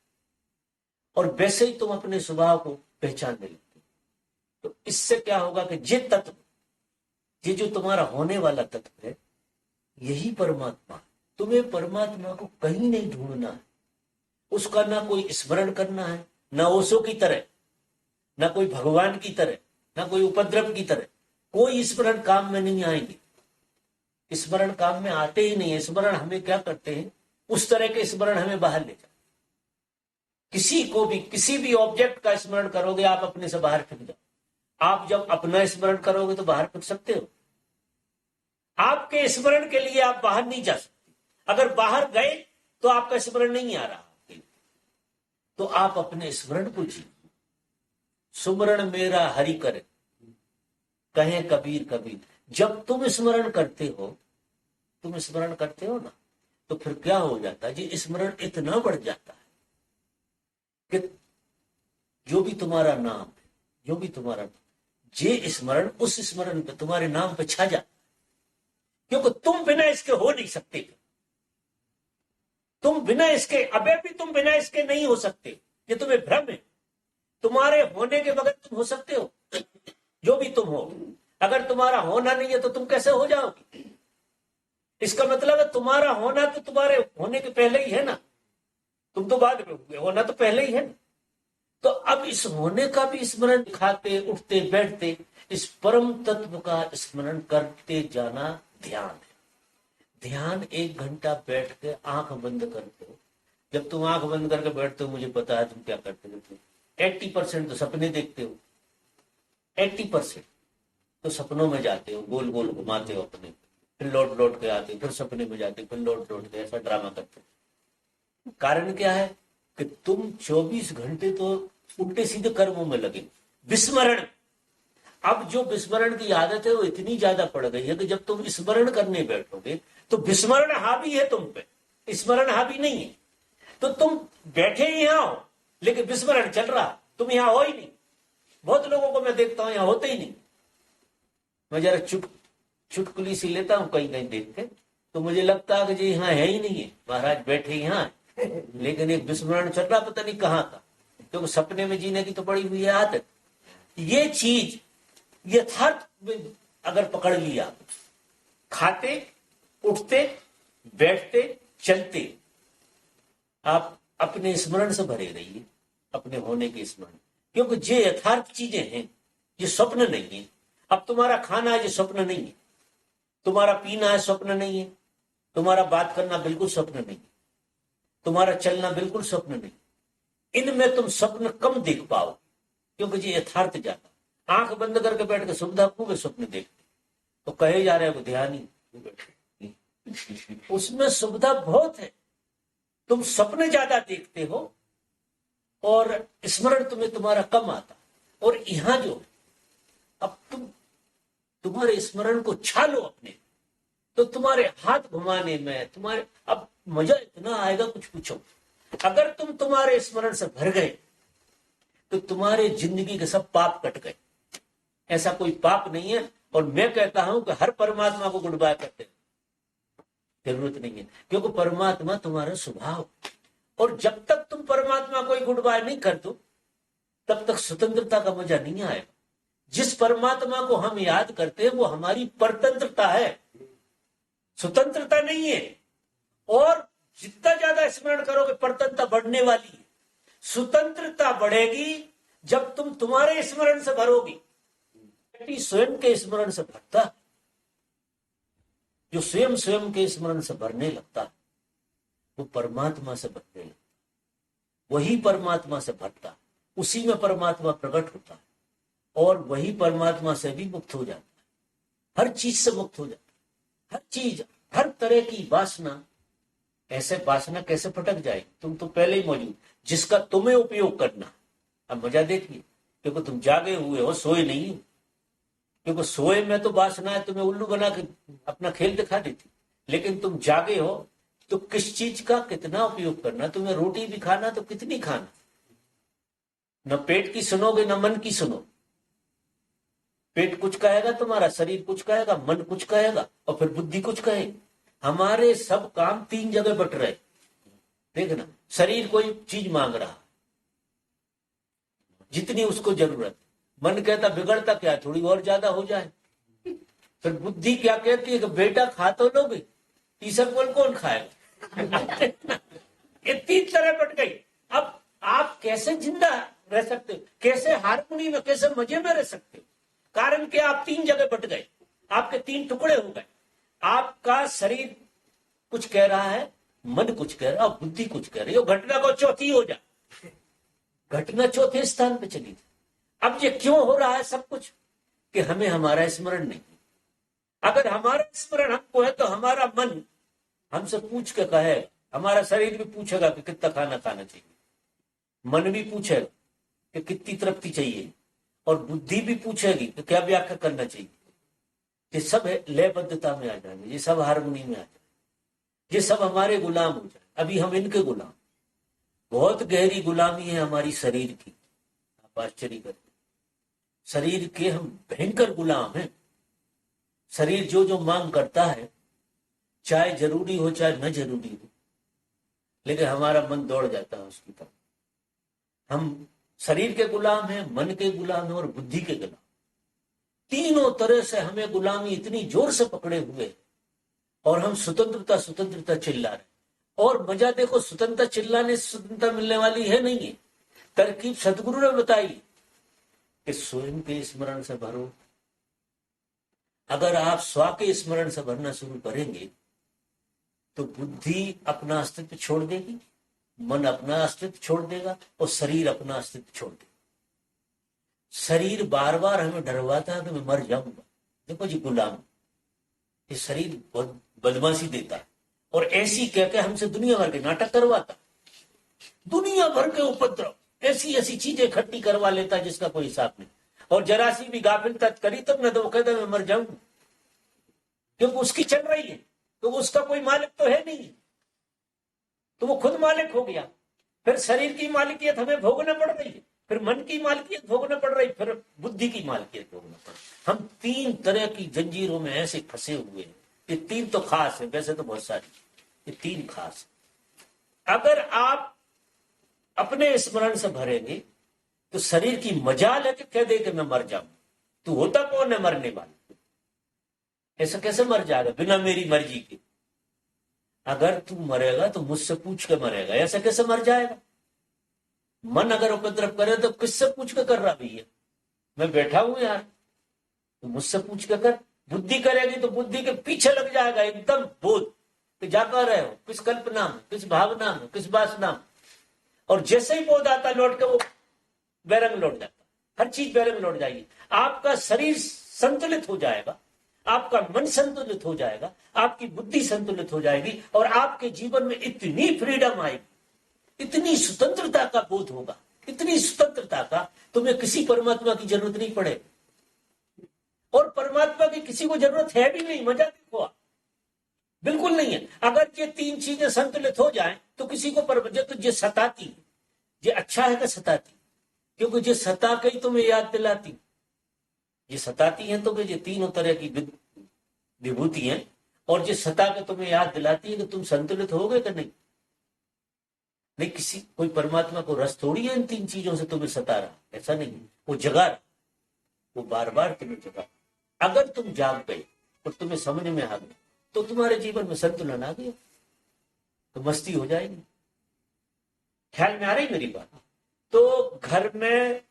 B: और वैसे ही तुम अपने स्वभाव को पहचानने लगते हो। तो इससे क्या होगा कि ये तत्व, ये जो तुम्हारा होने वाला तत्व है, यही परमात्मा। तुम्हें परमात्मा को कहीं नहीं ढूंढना है, उसका ना कोई स्मरण करना है, ना ओशो की तरह, ना कोई भगवान की तरह, ना कोई उपद्रव की तरह। कोई स्मरण काम में नहीं आएंगे। स्मरण काम में आते ही नहीं है। स्मरण हमें क्या करते हैं, उस तरह के स्मरण हमें बाहर ले जाते। किसी को भी किसी भी ऑब्जेक्ट का स्मरण करोगे आप अपने से बाहर फेंक जाओ। आप जब अपना स्मरण करोगे तो बाहर फेंक सकते हो। आपके स्मरण के लिए आप बाहर नहीं जा सकते। अगर बाहर गए तो आपका स्मरण नहीं आ रहा, तो आप अपने स्मरण को जियो। सुमरण मेरा हरि करे, कहे कबीर कबीर। जब तुम स्मरण करते हो, तुम स्मरण करते हो ना, तो फिर क्या हो जाता है जी, स्मरण इतना बढ़ जाता है कि जो भी तुम्हारा नाम है, जो भी तुम्हारा जे स्मरण, उस स्मरण पे तुम्हारे नाम पे छा जाता है। क्योंकि तुम बिना इसके हो नहीं सकते। तुम बिना इसके, अबे भी तुम बिना इसके नहीं हो सकते। ये तुम्हें भ्रम है। तुम्हारे होने के बगैर तुम हो सकते हो, जो भी तुम हो। अगर तुम्हारा होना नहीं है तो तुम कैसे हो जाओगे? इसका मतलब है तुम्हारा होना तो तुम्हारे होने के पहले ही है ना, तुम तो बाद में हुए, होना तो पहले ही है ना। तो अब इस होने का भी स्मरण, खाते उठते बैठते इस परम तत्व का स्मरण करते जाना ध्यान है। ध्यान 1 घंटा बैठ के आंख बंद करते हो। जब तुम आंख बंद करके बैठते हो, मुझे पता है तुम क्या करते हो। 80% तो सपने देखते हो, 80% तो सपनों में जाते हो, गोल गोल घुमाते हो अपने, फिर लौट लौट के आते हो, फिर सपने में जाते हो, फिर लौट लौट के, ऐसा ड्रामा करते हो। कारण क्या है कि तुम 24 घंटे तो उल्टे सीधे कर्मों में लगे। विस्मरण, अब जो विस्मरण की आदत है वो इतनी ज्यादा पड़ गई है कि जब तुम स्मरण करने बैठोगे तो विस्मरण हावी है तुम पे, स्मरण हावी नहीं है। तो तुम बैठे ही यहां हो लेकिन विस्मरण चल रहा, तुम यहां हो ही नहीं। बहुत लोगों को मैं देखता हूं यहां होते ही नहीं। मैं जरा चुप चुटकुली सी लेता हूँ कहीं कहीं देख के, तो मुझे लगता है कि जी यहाँ है ही नहीं है, महाराज बैठे यहाँ है, लेकिन एक विस्मरण चल रहा पता नहीं कहाँ का, क्योंकि सपने में जीने की तो पड़ी हुई है आदत। ये चीज यथार्थ में अगर पकड़ लिया, खाते, उठते, बैठते, चलते, आप अपने स्मरण से भरे रहिए, अपने होने के स्मरण, क्योंकि ये यथार्थ चीजें हैं, ये स्वप्न नहीं है। अब तुम्हारा खाना है, ये स्वप्न नहीं है। तुम्हारा पीना है, स्वप्न नहीं है। तुम्हारा बात करना बिल्कुल स्वप्न नहीं, तुम्हारा चलना बिल्कुल स्वप्न नहीं। इनमें तुम स्वप्न कम देख पाओ, क्योंकि ये यथार्थ जाता। आंख बंद करके बैठ के सुविधा खूब स्वप्न देखते, तो कहे जा रहे हो ध्यान ही, उसमें सुविधा बहुत है। तुम सपने ज्यादा देखते हो और स्मरण तुम्हें तुम्हारा कम आता। और यहां जो अब तुम्हारे स्मरण को छालो अपने, तो तुम्हारे हाथ घुमाने में तुम्हारे अब मजा इतना आएगा कुछ पूछो। अगर तुम तुम्हारे स्मरण से भर गए तो तुम्हारे जिंदगी के सब पाप कट गए। ऐसा कोई पाप नहीं है। और मैं कहता हूं कि हर परमात्मा को गुड बाय करते जरूरत नहीं है, क्योंकि परमात्मा तुम्हारा स्वभाव। और जब तक तुम परमात्मा को गुड बाय नहीं कर दो, तब तक स्वतंत्रता का मजा नहीं आएगा। जिस परमात्मा को हम याद करते हैं वो हमारी परतंत्रता है, स्वतंत्रता नहीं है। और जितना ज्यादा स्मरण करोगे परतंत्रता बढ़ने वाली है। स्वतंत्रता बढ़ेगी जब तुम तुम्हारे स्मरण से भरोगी। स्वयं के स्मरण से भरता, जो स्वयं स्वयं के स्मरण से भरने लगता है वो परमात्मा से भरने लगता, वही परमात्मा से भरता, उसी में परमात्मा प्रकट होता है और वही परमात्मा से भी मुक्त हो जाता है। हर चीज से मुक्त हो जाता है, हर चीज, हर तरह की वासना। ऐसे वासना कैसे फटक जाए? तुम तो पहले ही मौजूद, जिसका तुम्हें उपयोग करना। अब मजा देखिए, क्योंकि तुम जागे हुए हो, सोए नहीं हो। क्योंकि सोए में तो वासनाएं तुम्हें उल्लू बना के अपना खेल दिखा देती, लेकिन तुम जागे हो तो किस चीज का कितना उपयोग करना। तुम्हें रोटी भी खाना तो कितनी खाना, न पेट की सुनोगे न मन की सुनो। पेट कुछ कहेगा तुम्हारा, शरीर कुछ कहेगा, मन कुछ कहेगा और फिर बुद्धि कुछ कहेगी। हमारे सब काम तीन जगह बट रहे। देखना, शरीर कोई चीज मांग रहा, जितनी उसको जरूरत। मन कहता बिगड़ता क्या, थोड़ी और ज्यादा हो जाए। फिर बुद्धि क्या कहती है कि बेटा खा तो लो भी, तीसर बोल कौन खाएगा। ये तीन तरह बट गई। अब आप कैसे जिंदा रह सकते हो, कैसे हारमोनी में, कैसे मजे में रह सकते हो? कारण कि आप तीन जगह बट गए, आपके तीन टुकड़े हो गए। आपका शरीर कुछ कह रहा है, मन कुछ कह रहा है, बुद्धि कुछ कह रही है। घटना को चौथी हो जाए, घटना चौथे स्थान पे चली। अब ये क्यों हो रहा है सब कुछ? कि हमें हमारा स्मरण नहीं। अगर हमारा स्मरण हमको है तो हमारा मन हमसे पूछ के कहेगा, हमारा शरीर भी पूछेगा कि कितना खाना खाना चाहिए, मन भी पूछेगा कि कितनी तृप्ति चाहिए, और बुद्धि भी पूछेगी कि क्या व्याख्या करना चाहिए। ये सब लयबद्धता में आ जाएंगे, ये सब हारमोनी में आ जाए, ये सब हमारे गुलाम हो जाए। अभी हम इनके गुलाम, बहुत गहरी गुलामी है हमारी शरीर की। आप आश्चर्य करते, शरीर के हम भयंकर गुलाम हैं। शरीर जो जो मांग करता है, चाहे जरूरी हो चाहे न जरूरी हो, लेकिन हमारा मन दौड़ जाता है उसकी तरफ। हम शरीर के गुलाम हैं, मन के गुलाम हैं और बुद्धि के गुलाम। तीनों तरह से हमें गुलामी इतनी जोर से पकड़े हुए और हम स्वतंत्रता स्वतंत्रता चिल्ला रहे। और मजा देखो, स्वतंत्रता चिल्लाने से स्वतंत्रता मिलने वाली है नहीं है। तरकीब सदगुरु ने बताई कि स्वयं के स्मरण से भरो। अगर आप स्व के स्मरण से भरना शुरू करेंगे तो बुद्धि अपना अस्तित्व छोड़ देगी, मन अपना अस्तित्व छोड़ देगा और शरीर अपना अस्तित्व छोड़ देगा। शरीर बार बार हमें डरवाता है कि मैं मर जाऊंगा। देखो जी, गुलाम, ये शरीर बहुत बदमाशी देता है और ऐसी कहकर हमसे दुनिया भर के नाटक करवाता, दुनिया भर के उपद्रव, ऐसी ऐसी चीजें इकट्ठी करवा लेता जिसका कोई हिसाब नहीं। और जरा सी भी गाफिलता करी तब न तो वो कहता मैं मर जाऊंगा, क्योंकि उसकी चल रही है, तो उसका कोई मालिक तो है नहीं, तो वो खुद मालिक हो गया। फिर शरीर की मालिकियत हमें भोगना पड़ रही है। फिर मन की मालकियत भोगना पड़ रही, फिर बुद्धि की मालकियत भोगना पड़ रही। हम 3 तरह की जंजीरों में ऐसे फंसे हुए हैं। ये 3 तो खास है, वैसे तो बहुत सारी, ये 3 खास। अगर आप अपने स्मरण से भरेंगे तो शरीर की मजाल है कि कह दे कि मैं मर जाऊं। तू होता कौन है मरने वाला? ऐसा कैसे मर जाएगा बिना मेरी मर्जी के? अगर तू मरेगा तो मुझसे पूछ के मरेगा, ऐसा कैसे मर जाएगा? मन अगर उपद्रव करे तो किससे पूछ के कर रहा भैया? मैं बैठा हूं यार, तो मुझसे पूछ के कर। बुद्धि करेगी तो बुद्धि के पीछे लग जाएगा एकदम बोध कि जा कर रहे हो, किस कल्पना में, किस भावना में, किस वासना में। और जैसे ही बोध आता लौट के वो बैरंग लौट जाता, हर चीज बैरंग लौट जाएगी। आपका शरीर संतुलित हो जाएगा, आपका मन संतुलित हो जाएगा, आपकी बुद्धि संतुलित हो जाएगी, और आपके जीवन में इतनी फ्रीडम आएगी, इतनी स्वतंत्रता का बोध होगा, इतनी स्वतंत्रता का तुम्हें किसी परमात्मा की जरूरत नहीं पड़े। और परमात्मा की किसी को जरूरत है भी नहीं, मजा देखो आप, बिल्कुल नहीं है। अगर ये 3 चीजें संतुलित हो जाएं तो किसी को तो ये सताती है, ये अच्छा है कि सताती? क्योंकि ये सता के ही तुम्हें याद दिलाती, ये सताती है तो ये 3 तरह की विभूति हैं, और ये सता के तुम्हें याद दिलाती है कि तुम संतुलित हो गए कि नहीं। नहीं, किसी कोई परमात्मा को रस थोड़ी है इन 3 चीजों से तुम्हें सता रहा, ऐसा नहीं। वो जगा रहा, वो बार बार तुम्हें जगा। अगर तुम जाग गए और तुम्हें समझ में आ गए तो तुम्हारे जीवन में संतुलन आ गया, तो मस्ती हो जाएगी। ख्याल में आ रही मेरी बात? तो घर में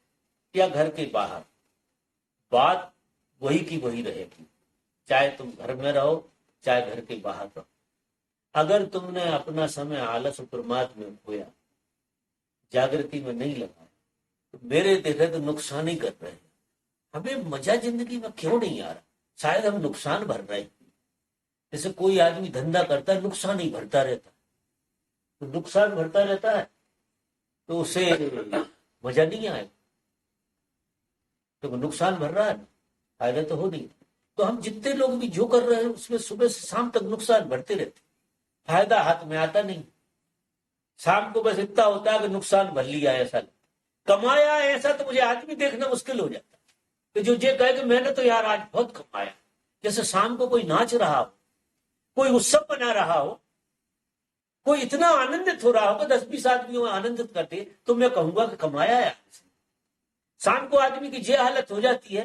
B: या घर के बाहर बात वही की वही रहेगी, चाहे तुम घर में रहो चाहे घर के बाहर रहो। अगर तुमने अपना समय आलस और प्रमाद में खोया, जागृति में नहीं लगाया, तो मेरे देखे तो नुकसान ही कर रहे हैं। हमें मजा जिंदगी में क्यों नहीं आ रहा? शायद हम नुकसान भर रहे हैं। जैसे कोई आदमी धंधा करता है, नुकसान ही भरता रहता है, तो नुकसान भरता रहता है तो उसे मजा नहीं आएगा। तो नुकसान भर रहा है, फायदा तो हो नहीं। तो हम जितने लोग भी जो कर रहे हैं उसमें सुबह से शाम तक नुकसान भरते रहते, फायदा हाथ में आता नहीं। शाम को बस इतना होता है कि नुकसान भर लिया, ऐसा कमाया है, ऐसा तो मुझे आज भी देखना मुश्किल हो जाता कि जो ये कहे कि मैंने तो यार आज बहुत कमाया। जैसे शाम को कोई नाच रहा हो, कोई उत्सव बना रहा हो, कोई इतना आनंदित हो रहा हो कि 10-20 आदमियों में आनंदित करते, तो मैं कहूंगा कि कमाया है। शाम को आदमी की ये हालत हो जाती है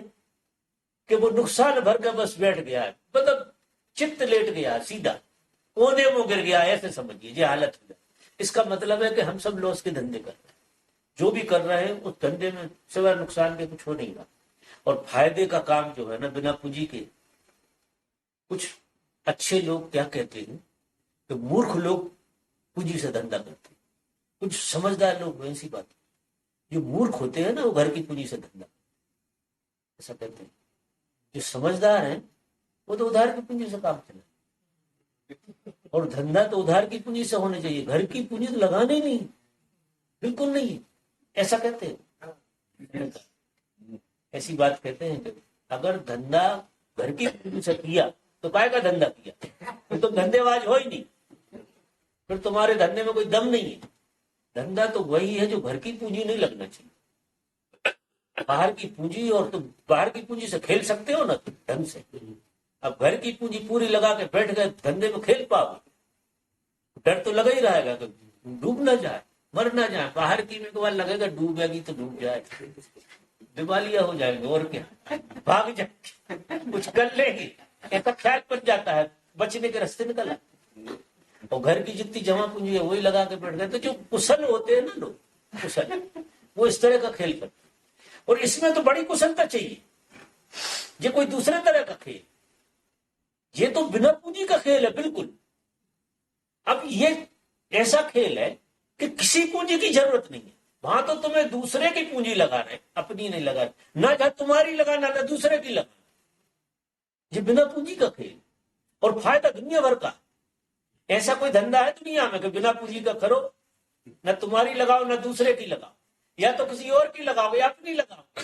B: कि वो नुकसान भर के बस बैठ गया है, मतलब चित्त लेट गया, सीधा कोने में गिर गया, ऐसे समझिए ये हालत हो जाती। इसका मतलब है कि हम सब लॉस के धंधे कर रहे हैं, जो भी कर रहे हैं उस धंधे में सिवाय नुकसान के कुछ हो नहीं रहा। और फायदे का काम जो है ना, बिना पूंजी के। कुछ अच्छे लोग क्या कहते हैं कि मूर्ख लोग पूंजी से धंधा करते हैं, कुछ समझदार लोग ऐसी बात। जो मूर्ख होते हैं ना वो घर की पूंजी से धंधा, ऐसा कहते हैं। जो समझदार हैं वो तो उधार की पूंजी से काम चला, और धंधा तो उधार की पूंजी से होना चाहिए, घर की पूंजी तो लगाना ही नहीं, बिल्कुल नहीं, ऐसा कहते हैं। ऐसी बात कहते हैं कि अगर धंधा घर की पूंजी से किया तो काय का धंधा किया, तो तुम धंधेबाज हो ही नहीं, फिर तुम्हारे धंधे में कोई दम नहीं है। धंधा तो वही है जो घर की पूंजी नहीं लगना चाहिए, बाहर की पूंजी। और तुम बाहर की पूंजी से खेल सकते हो ना ढंग से। अब घर की पूंजी पूरी लगा के बैठ गए धंधे में, खेल पाओ? डर तो लगा ही रहेगा कि डूब ना जाए, मर ना जाए। बाहर की में तो लगेगा डूबेगी तो डूब जाए, दिवालिया हो जाएंगे और क्या, भाग जाए, कुछ कर लेगी, ऐसा ख्याल पड़ जाता है, बचने के रास्ते निकला। और घर की जितनी जमा पूंजी है वही लगा के बैठ गए। तो जो कुशल होते हैं ना लोग, कुशल, वो इस तरह का खेल करते, और इसमें तो बड़ी कुशलता चाहिए। ये कोई दूसरे तरह का खेल, ये तो बिना पूंजी का खेल है बिल्कुल। अब ये ऐसा खेल है कि किसी पूंजी की जरूरत नहीं है। वहां तो तुम्हें दूसरे की पूंजी लगाना है, अपनी नहीं लगाना, ना जहां तुम्हारी लगाना ना दूसरे की लगाना। ये बिना पूंजी का खेल, और फायदा दुनिया भर का। ऐसा कोई धंधा है दुनिया में कि बिना पूंजी का करो, ना तुम्हारी लगाओ ना दूसरे की लगाओ, या तो किसी और की लगाओ या अपनी लगाओ।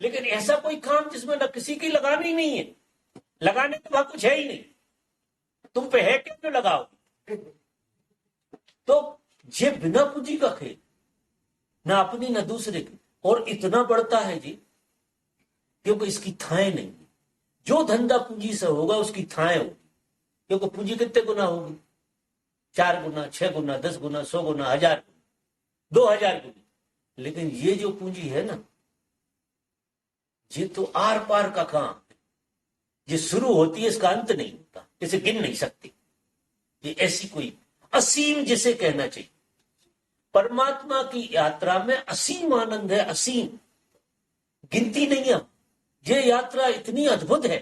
B: लेकिन ऐसा कोई काम जिसमें ना किसी की लगानी नहीं है, लगाने के बाद कुछ है ही नहीं, तुम पे है क्यों लगाओ। तो ये बिना पूंजी का खेल, ना अपनी ना दूसरे की। और इतना बढ़ता है जी, क्योंकि इसकी थाएं नहीं है। जो धंधा पूंजी से होगा उसकी थाएं होगी, क्योंकि पूंजी कितने गुना होगी, 4 गुना, 6 गुना, 10 गुना, 100 गुना, 1000 गुना, 2000 गुना। लेकिन ये जो पूंजी है ना, ये तो आर पार का काम है। ये शुरू होती है, इसका अंत नहीं होता, इसे गिन नहीं सकते। ये ऐसी कोई असीम जिसे कहना चाहिए। परमात्मा की यात्रा में असीम आनंद है, असीम, गिनती नहीं है। ये यात्रा इतनी अद्भुत है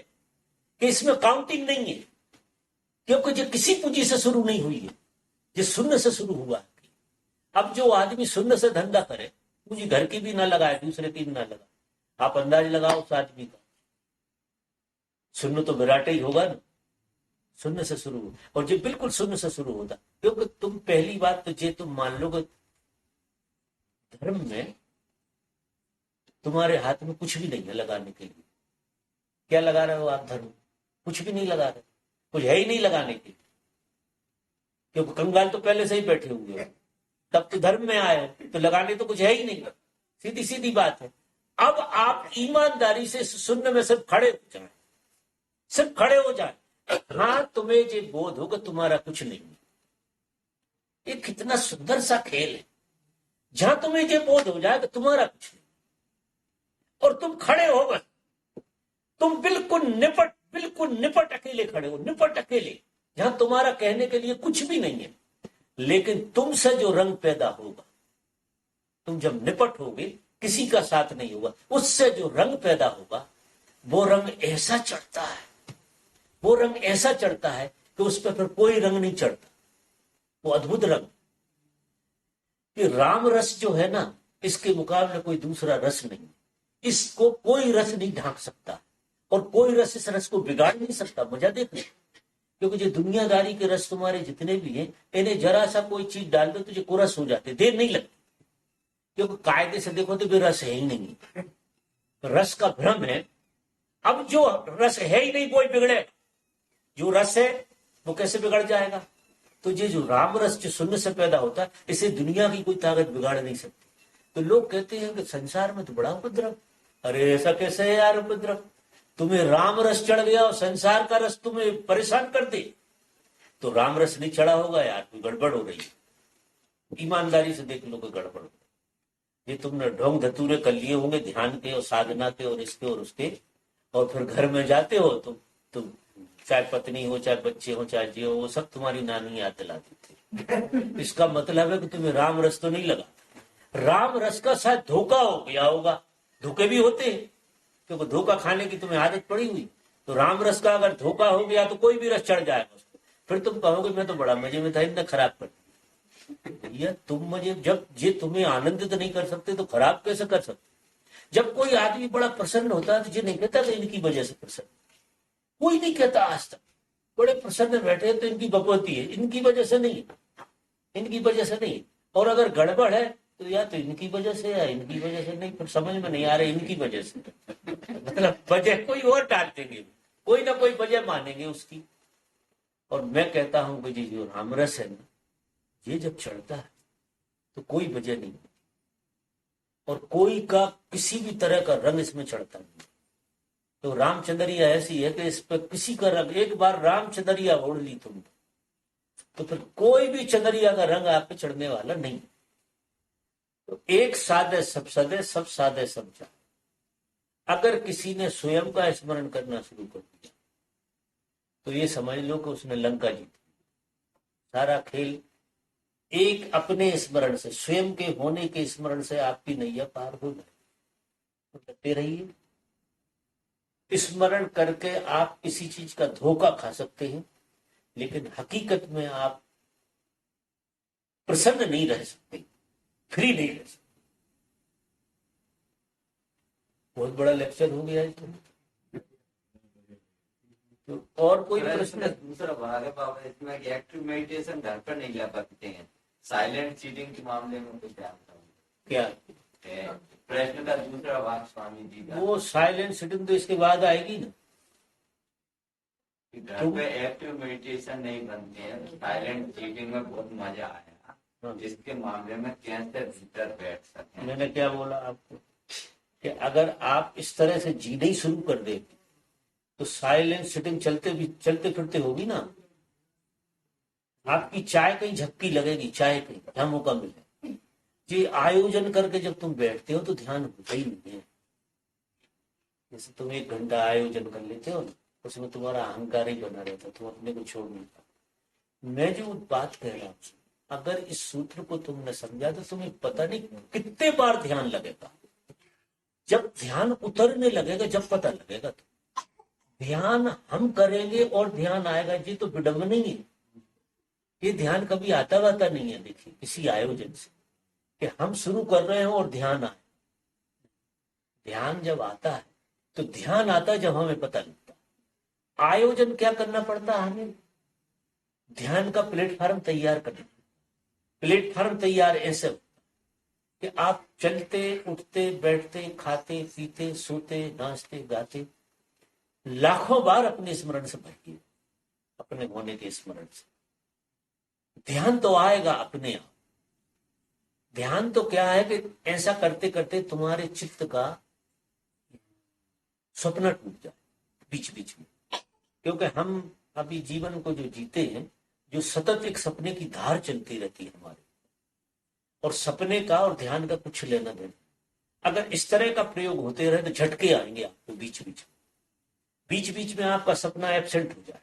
B: कि इसमें काउंटिंग नहीं है, क्योंकि ये किसी पूंजी से शुरू नहीं हुई है, ये शून्य से शुरू हुआ है। अब जो आदमी शून्य से धंधा करे, पूंजी घर की भी ना लगाए, दूसरे की भी ना लगाए, आप अंदाज लगाओ उस आदमी का, शून्य तो विराट ही होगा ना। शून्य से शुरू हो, और ये बिल्कुल शून्य से शुरू होता, क्योंकि तुम पहली बात तो ये तुम मान लो कि धर्म में तुम्हारे हाथ में कुछ भी नहीं है लगाने के लिए। क्या लगा रहे हो आप धर्म? कुछ भी नहीं लगा रहे, कुछ है ही नहीं लगाने के लिए, क्योंकि कंगाल तो पहले से ही बैठे हुए हो, तब तो धर्म में आए हो, तो लगाने तो कुछ है ही नहीं। सीधी सीधी बात है। अब आप ईमानदारी से शून्य में सिर्फ खड़े हो जाए, सिर्फ खड़े हो जाए। हाँ, तुम्हें ये बोध होगा तुम्हारा कुछ नहीं है। ये कितना सुंदर सा खेल है, जहां तुम्हें ये बोध हो जाए कि तुम्हारा कुछ नहीं, और तुम खड़े हो बस, तुम बिल्कुल निपट अकेले खड़े हो, निपट अकेले, जहां तुम्हारा कहने के लिए कुछ भी नहीं है। लेकिन तुमसे जो रंग पैदा होगा, तुम जब निपट होगे, किसी का साथ नहीं होगा, उससे जो रंग पैदा होगा, वो रंग ऐसा चढ़ता है, वो रंग ऐसा चढ़ता है कि उस पर फिर कोई रंग नहीं चढ़ता। वो अद्भुत रंग कि राम रस जो है ना, इसके मुकाबले कोई दूसरा रस नहीं। इसको कोई रस नहीं ढांक सकता, और कोई रस इस रस को बिगाड़ नहीं सकता। मजा देख लो, क्योंकि जो दुनियादारी के रस तुम्हारे जितने भी हैं, इन्हें जरा सा कोई चीज डाल दो तो जो कुरस हो जाते, देर नहीं लगती, क्योंकि कायदे से देखो तो भी रस है ही नहीं, रस का भ्रम है। अब जो रस है ही नहीं वो ही बिगड़े, जो रस है वो कैसे बिगड़ जाएगा? तो ये जो राम रस जो शून्य से पैदा होता है, इसे दुनिया की कोई ताकत बिगाड़ नहीं सकती। तो लोग कहते हैं कि संसार में तो बड़ा उपद्रव। अरे ऐसा कैसे है यार उपद्रव? तुम्हें राम रस चढ़ गया और संसार का रस तुम्हें परेशान कर दे, तो राम रस नहीं चढ़ा होगा यार, कोई गड़बड़ हो रही है। ईमानदारी से देख लो कोई गड़बड़ हो, ये तुमने ढोंग धतूरे कर लिए होंगे ध्यान के और साधना के और इसके और उसके, और फिर घर में जाते हो तुम चाहे पत्नी हो, चाहे बच्चे हो, चाहे जी हो, वो सब तुम्हारी नानी याद दिलाती थी। इसका मतलब है कि तुम्हें राम रस तो नहीं लगा। राम रस का शायद धोखा हो गया होगा, धोखे भी होते हैं, क्योंकि धोखा खाने की तुम्हें आदत पड़ी हुई। तो राम रस का अगर धोखा हो गया तो कोई भी रस चढ़ जाएगा उसको, फिर तुम कहोगे मैं तो बड़ा मजे में था, इनने खराब कर दिया। भैया तुम मजे, जब ये तुम्हें आनंदित नहीं कर सकते तो खराब कैसे कर सकते? जब कोई आदमी बड़ा प्रसन्न होता है तो ये नहीं कहता कि इनकी वजह से प्रसन्न, कोई नहीं कहता आज तक। बड़े प्रसन्न बैठे तो इनकी भगवती है, इनकी वजह से नहीं, इनकी वजह से नहीं। और अगर गड़बड़ है तो या तो इनकी वजह से या इनकी वजह से नहीं, फिर समझ में नहीं आ रहा इनकी वजह से। मतलब वजह कोई और डाल देंगे, कोई ना कोई वजह मानेंगे उसकी। और मैं कहता हूं कि जी जो रामरस है ना, ये जब चढ़ता है तो कोई वजह नहीं, और कोई का किसी भी तरह का रंग इसमें चढ़ता नहीं। तो रामचंद्रिया ऐसी है कि इस पर किसी का रंग, एक बार रामचंद्रिया ओढ़ ली तुम तो फिर कोई भी चंद्रिया का रंग आप पे चढ़ने वाला नहीं। तो एक सादे सब सदे, सब सादे सब जा। अगर किसी ने स्वयं का स्मरण करना शुरू कर दिया तो ये समझ लो कि उसने लंका जीती। सारा खेल एक अपने स्मरण से, स्वयं के होने के स्मरण से आपकी नैया पार हो जाए। तो डटे रहिए। स्मरण करके आप किसी चीज का धोखा खा सकते हैं, लेकिन हकीकत में आप प्रसन्न नहीं रह सकते, फ्री नहीं रह सकते। बहुत बड़ा लेक्चर हो गया है तो और कोई प्रश्न?
D: दूसरा भाग है बाबा, इसमें एक्टिव मेडिटेशन घर पर नहीं ला सकते हैं, साइलेंट चीटिंग के मामले में कुछ जानता हूँ
B: क्या
D: प्रश्न का दूसरा भाग स्वामी जी का।
B: वो साइलेंट सिटिंग तो इसके बाद आएगी ना।
D: घर पे एक्टिव मेडिटेशन नहीं बनते हैं, साइलेंट चीटिंग में बहुत मजा आया, जिसके मामले में कैसे भीतर बैठ सके।
B: मैंने क्या बोला आपको? कि अगर आप इस तरह से जीना ही शुरू कर दे तो साइलेंट सिटिंग चलते फिरते होगी ना, आपकी चाय कहीं झपकी लगेगी, चाय कहीं जहां मौका मिले। ये आयोजन करके जब तुम बैठते हो तो ध्यान होता ही नहीं है। जैसे तुम 1 घंटा आयोजन कर लेते हो, उसमें तुम्हारा अहंकार ही बना रहता, तुम अपने को छोड़ नहीं पाते। मैं जो बात कह रहा हूँ, अगर इस सूत्र को तुमने समझा तो तुम्हें पता नहीं कितने बार ध्यान लगेगा। जब ध्यान उतरने लगेगा, जब पता लगेगा तो ध्यान हम करेंगे और ध्यान आएगा, ये तो विडंबना ही है। ये ध्यान कभी आता वाता नहीं है। देखिए किसी आयोजन से कि हम शुरू कर रहे हो और ध्यान आए। ध्यान जब आता है तो ध्यान आता है जब हमें पता लगता है। आयोजन क्या करना पड़ता है हमें? ध्यान का प्लेटफॉर्म तैयार करना। प्लेटफॉर्म तैयार ऐसे कि आप चलते उठते बैठते खाते पीते सोते नाचते गाते लाखों बार अपने स्मरण से भरिए, अपने होने के स्मरण से। ध्यान तो आएगा अपने आप। ध्यान तो क्या है कि ऐसा करते करते तुम्हारे चित्त का सपना टूट जाए बीच बीच में। क्योंकि हम अभी जीवन को जो जीते हैं, जो सतत एक सपने की धार चलती रहती है हमारे, और सपने का और ध्यान का कुछ लेना देना। अगर इस तरह का प्रयोग होते रहे तो झटके आएंगे आपको बीच बीच में आपका सपना एब्सेंट हो जाए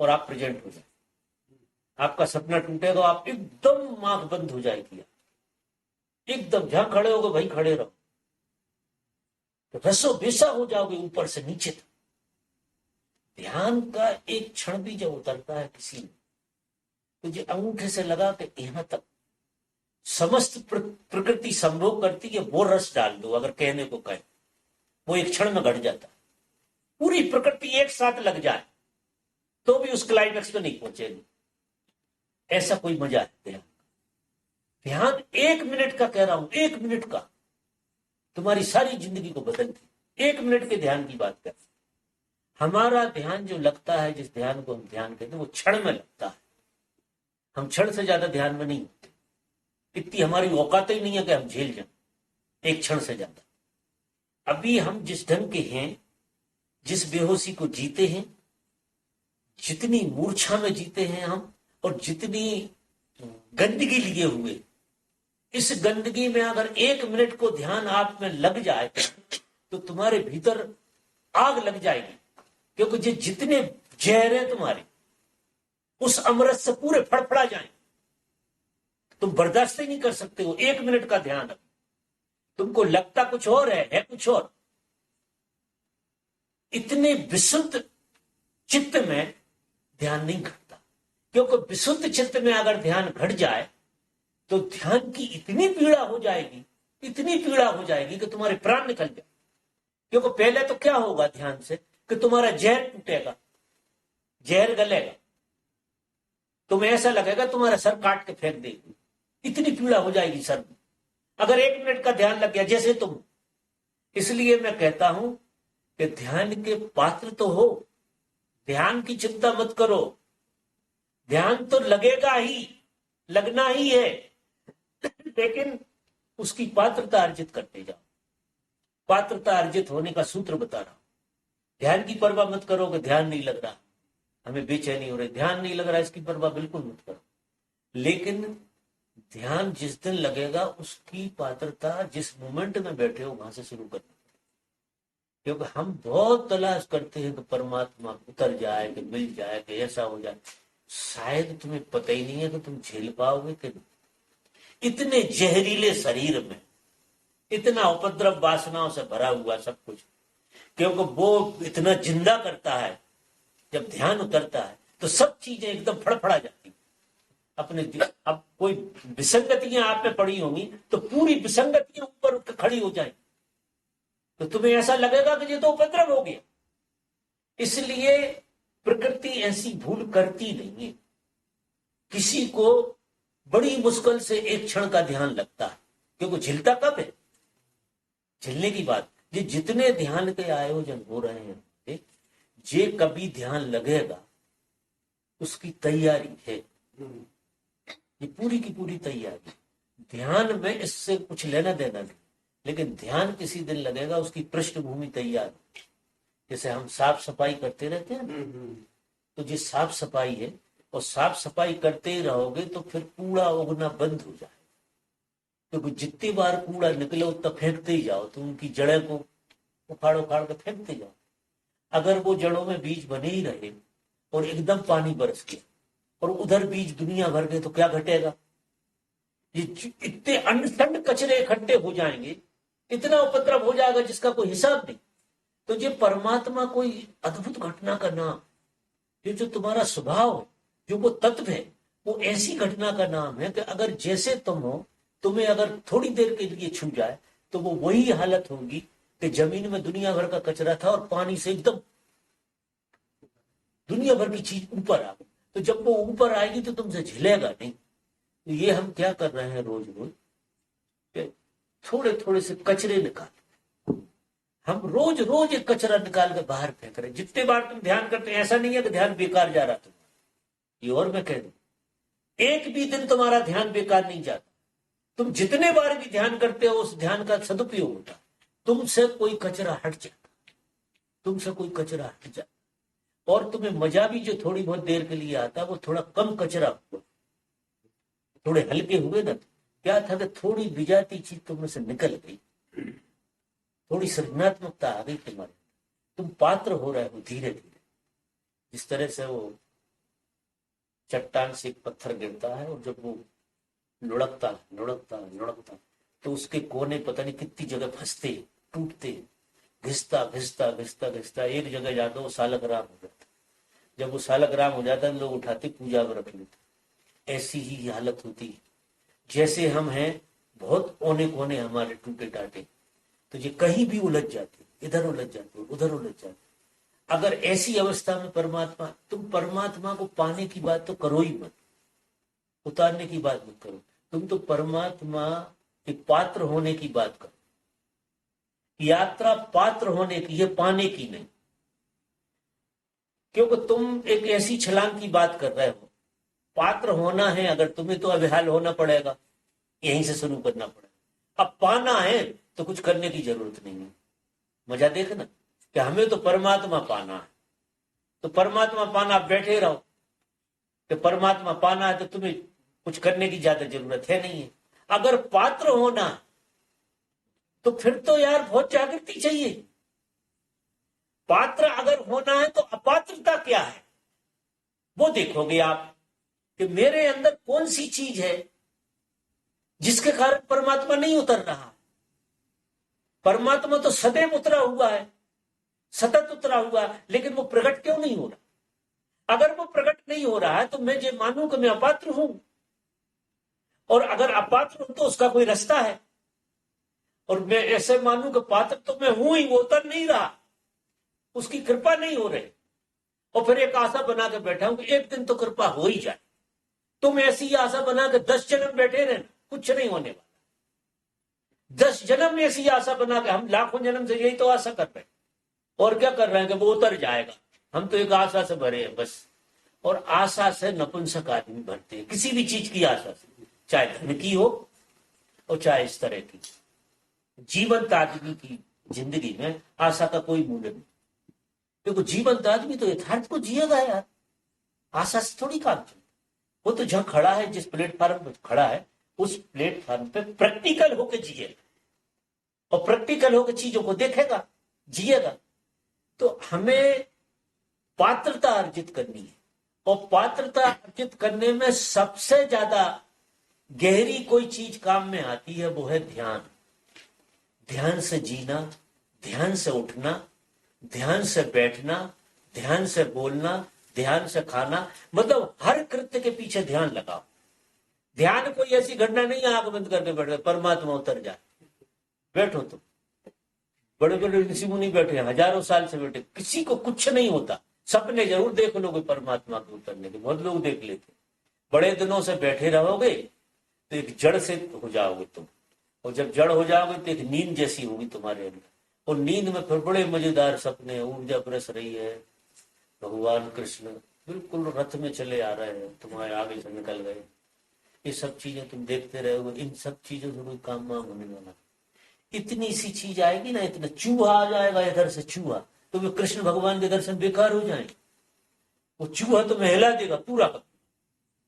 B: और आप प्रेजेंट हो जाए। आपका सपना टूटेगा, आप एकदम आंख बंद हो जाएगी, एकदम जहां खड़े होगे वहीं खड़े रहो, तो रसो बेसा हो जाओगे ऊपर से नीचे तक। ध्यान का एक क्षण भी जब उतरता है किसी में, तो ये अंगूठे से लगा के यहां तक समस्त प्रकृति संभोग करती है, वो रस डाल दो। अगर कहने को कहे, वो एक क्षण में घट जाता है। पूरी प्रकृति एक साथ लग जाए तो भी उस क्लाइमेक्स में नहीं पहुंचेगी। ऐसा कोई मजा है ध्यान। ध्यान 1 मिनट का कह रहा हूं, 1 मिनट का तुम्हारी सारी जिंदगी को बदल दी। 1 मिनट के ध्यान की बात कर। हमारा ध्यान जो लगता है, जिस ध्यान को हम ध्यान कहते हैं, वो क्षण में लगता है। हम क्षण से ज्यादा ध्यान में नहीं होते। इतनी हमारी औकात ही नहीं है कि हम झेल जाएं एक क्षण से ज्यादा। अभी हम जिस ढंग के हैं, जिस बेहोशी को जीते हैं, जितनी मूर्छा में जीते हैं हम, और जितनी गंदगी लिए हुए, इस गंदगी में अगर 1 मिनट को ध्यान आप में लग जाए तो तुम्हारे भीतर आग लग जाएगी। क्योंकि जो जितने जहर है तुम्हारे, उस अमृत से पूरे फड़फड़ा जाए, तुम बर्दाश्त ही नहीं कर सकते हो 1 मिनट का ध्यान। तुमको लगता कुछ और है कुछ और। इतने विशुद्ध चित्त में ध्यान नहीं घटता। क्योंकि विशुद्ध चित्त में अगर ध्यान घट जाए तो ध्यान की इतनी पीड़ा हो जाएगी, इतनी पीड़ा हो जाएगी कि तुम्हारे प्राण निकल जाए। क्योंकि पहले तो क्या होगा ध्यान से कि तुम्हारा जहर टूटेगा, जहर गलेगा, तुम्हें ऐसा लगेगा तुम्हारा सर काट के फेंक देगी, इतनी पीड़ा हो जाएगी सर में। अगर 1 मिनट का ध्यान लग गया जैसे तुम। इसलिए मैं कहता हूं कि ध्यान के पात्र तो हो, ध्यान की चिंता मत करो। ध्यान तो लगेगा ही, लगना ही है, लेकिन उसकी पात्रता अर्जित करते जाओ। पात्रता अर्जित होने का सूत्र बता रहा हूं। ध्यान की परवाह मत करो कि ध्यान नहीं लग रहा, हमें बेचैनी हो रही, ध्यान नहीं लग रहा, इसकी परवाह बिल्कुल मत करो। लेकिन ध्यान जिस दिन लगेगा उसकी पात्रता जिस मोमेंट में बैठे हो वहां से शुरू करना। क्योंकि हम बहुत तलाश करते हैं कि परमात्मा उतर जाए, कि मिल जाए, कि ऐसा हो जाए। शायद तुम्हें पता ही नहीं है कि तुम झेल पाओगे कि नहीं। इतने जहरीले शरीर में इतना उपद्रव वासनाओं से भरा हुआ सब कुछ, क्योंकि वो इतना जिंदा करता है। जब ध्यान उतरता है तो सब चीजें एकदम फड़फड़ा जाती। अपने अब कोई विसंगतियां आप में पड़ी होंगी तो पूरी विसंगतियां ऊपर उठ खड़ी हो जाएंगी, तो तुम्हें ऐसा लगेगा कि ये तो उपद्रव हो गया। इसलिए प्रकृति ऐसी भूल करती नहीं है। किसी को बड़ी मुश्किल से एक क्षण का ध्यान लगता है, क्योंकि झिलता कब है, झिलने की बात। ये जितने ध्यान के आयोजन हो रहे हैं, जे कभी ध्यान लगेगा उसकी तैयारी है, ये पूरी की पूरी तैयारी। ध्यान में इससे कुछ लेना देना नहीं। लेकिन ध्यान किसी दिन लगेगा, उसकी पृष्ठभूमि तैयार। जैसे हम साफ सफाई करते रहते हैं ना, तो जो साफ सफाई है, और साफ सफाई करते ही रहोगे तो फिर कूड़ा उगना बंद हो जाए। क्योंकि जितनी बार कूड़ा निकले उतना फेंकते ही जाओ, तो उनकी जड़ें को उखाड़ उखाड़ कर फेंकते जाओ। अगर वो जड़ों में बीज बने ही रहे और एकदम पानी बरस गया और उधर बीज दुनिया भर गए, तो क्या घटेगा? ये इतने अनसंड कचरे इकट्ठे हो जाएंगे, इतना उपद्रव हो जाएगा जिसका कोई हिसाब नहीं। तो ये परमात्मा कोई अद्भुत घटना का नाम, ये जो तुम्हारा स्वभाव, जो वो तत्व है, वो ऐसी घटना का नाम है कि अगर जैसे तुम हो, तुम्हें अगर थोड़ी देर के लिए छू जाए तो वो वही हालत होगी कि जमीन में दुनिया भर का कचरा था और पानी से एकदम दुनिया भर की चीज ऊपर आ गई। तो जब वो ऊपर आएगी तो तुमसे झिलेगा नहीं। तो ये हम क्या कर रहे हैं रोज रोज, थोड़े थोड़े से कचरे निकाल, हम रोज रोज एक कचरा निकाल के बाहर फेंक रहे हैं। जितने बार तुम ध्यान करते हैं, ऐसा नहीं है कि ध्यान बेकार जा रहा तुम्हारा, ये और मैं कह दूं, एक भी दिन तुम्हारा ध्यान बेकार नहीं जाता। तुम जितने बार भी ध्यान करते हो, उस ध्यान का सदुपयोग होता है। तुमसे कोई कचरा हट जाता, तुमसे कोई कचरा हट जाता, और तुम्हें मजा भी जो थोड़ी बहुत देर के लिए आता, वो थोड़ा कम कचरा हुआ, थोड़े हल्के हुए ना। क्या था कि थोड़ी बिजाती चीज तुम में से निकल गई, थोड़ी सृजनात्मकता आ गई तुम्हारे, तुम पात्र हो रहे हो धीरे धीरे। जिस तरह से वो चट्टान से एक पत्थर गिरता है और जब वो लुढ़कता लुढ़कता तो उसके कोने पता नहीं कितनी जगह फंसते, टूटते, घिसता घिसता घिसता घिसता एक जगह जाकर वो सालग्राम हो जाता। जब वो सालग्राम हो जाता है, लोग उठाते पूजा में रख लेते। ऐसी ही हालत होती है। जैसे हम हैं, बहुत औने कोने हमारे टूटे टाटे, तो ये कहीं भी उलझ जाते, इधर उलझ जाते, उधर उलझ जाते। अगर ऐसी अवस्था में परमात्मा, तुम परमात्मा को पाने की बात तो करो ही मत, उतारने की बात मत करो, तुम तो परमात्मा के पात्र होने की बात करो। यात्रा पात्र होने की, ये पाने की नहीं। क्योंकि तुम एक ऐसी छलांग की बात कर रहे हो। पात्र होना है अगर तुम्हें, तो अविहाल होना पड़ेगा, यहीं से शुरू करना पड़ेगा। अब पाना है तो कुछ करने की जरूरत नहीं है। मजा देखना कि हमें तो परमात्मा पाना है, तो परमात्मा पाना, आप बैठे रहो। कि परमात्मा पाना है तो तुम्हें कुछ करने की ज्यादा जरूरत है नहीं है। अगर पात्र होना तो फिर तो यार बहुत जागृति चाहिए। पात्र अगर होना है तो अपात्रता क्या है वो देखोगे आप, कि मेरे अंदर कौन सी चीज है जिसके कारण परमात्मा नहीं उतर रहा। परमात्मा तो सदैव उतरा हुआ है, सतत उतरा हुआ है, लेकिन वो प्रकट क्यों नहीं हो रहा? अगर वो प्रकट नहीं हो रहा है तो मैं ये मानूं कि मैं अपात्र हूं, और अगर अपात्र हूं तो उसका कोई रास्ता है, और मैं ऐसे मानूं कि पात्र तो मैं हूं ही, वो उतर नहीं रहा, उसकी कृपा नहीं हो रही, और फिर एक आशा बना के बैठा हूं कि एक दिन तो कृपा हो ही जाए। तुम ऐसी आशा बना के 10 जन्म बैठे रहना, कुछ नहीं होने वाला। 10 जन्म में ऐसी आशा बना के, हम लाखों जन्म से यही तो आशा कर रहे हैं, और क्या कर रहे हैं कि वो उतर जाएगा। हम तो एक आशा से भरे हैं बस, और आशा से नपुंसक आदमी भरते हैं, किसी भी चीज की आशा से, चाहे धन की हो और चाहे इस तरह की। जीवंत आदमी की जिंदगी में आशा का कोई मूल्य नहीं, क्योंकि जीवंत आदमी तो यथार्थ को जिएगा यार, आशा से थोड़ी काम चले। वो तो जहां खड़ा है, जिस प्लेटफॉर्म पर खड़ा है, उस प्लेटफॉर्म पे प्रैक्टिकल होकर जिएगा, और प्रैक्टिकल होकर चीजों को देखेगा, जिएगा। तो हमें पात्रता अर्जित करनी है, और पात्रता अर्जित करने में सबसे ज्यादा गहरी कोई चीज काम में आती है, वो है ध्यान। ध्यान से जीना, ध्यान से उठना, ध्यान से बैठना, ध्यान से बोलना, ध्यान से खाना, मतलब हर कृत्य के पीछे ध्यान लगाओ। ध्यान कोई ऐसी घटना नहीं है आंख बंद करके बैठ गए परमात्मा उतर जाए। बैठो तुम, बड़े बड़े ऋषि मुनि बैठे, हजारों साल से बैठे, किसी को कुछ नहीं होता। सपने जरूर देख लोगे परमात्मा के उतरने के, बहुत लोग देख लेते। बड़े दिनों से बैठे रहोगे तो एक जड़ से हो जाओगे तुम, और जब जड़ हो जाओगे तो एक नींद जैसी होगी तुम्हारे अंदर, और नींद में फिर बड़े मजेदार सपने, ऊर्जा बरस रही है, भगवान कृष्ण बिल्कुल रथ में चले आ रहे हैं, तुम्हारे आगे से निकल गए। ये सब चीजें तुम देखते रहोगे, इन सब चीजों से कोई काम वाम होने वाला। इतनी सी चीज आएगी ना, इतना चूहा आ जाएगा इधर से चूहा, तो वे कृष्ण भगवान के दर्शन बेकार हो जाएंगे। वो चूहा तो हिला देगा पूरा,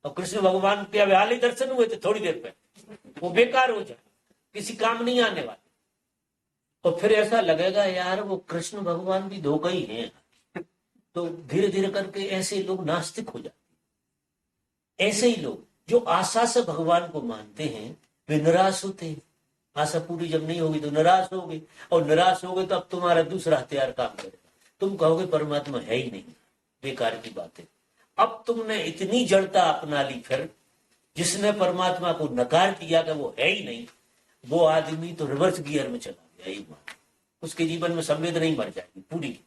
B: और कृष्ण भगवान के अब हाल ही दर्शन हुए थे थोड़ी देर पहले, वो बेकार हो जाए, किसी काम नहीं आने वाले। और फिर ऐसा लगेगा यार वो कृष्ण भगवान भी धोखा ही है। तो धीरे धीरे करके ऐसे लोग नास्तिक हो जाते। ऐसे ही लोग जो आशा से भगवान को मानते हैं वे निराश होते हैं। आशा पूरी जब नहीं होगी तो निराश होगे, और निराश होगे तो अब तुम्हारा दूसरा हथियार काम करेगा, तुम कहोगे परमात्मा है ही नहीं, बेकार की बात है। अब तुमने इतनी जड़ता अपना ली, फिर जिसने परमात्मा को नकार दिया कि वो है ही नहीं, वो आदमी तो रिवर्स गियर में चला गया। एक बात, उसके जीवन में संवेदना ही मर जाएगी पूरी।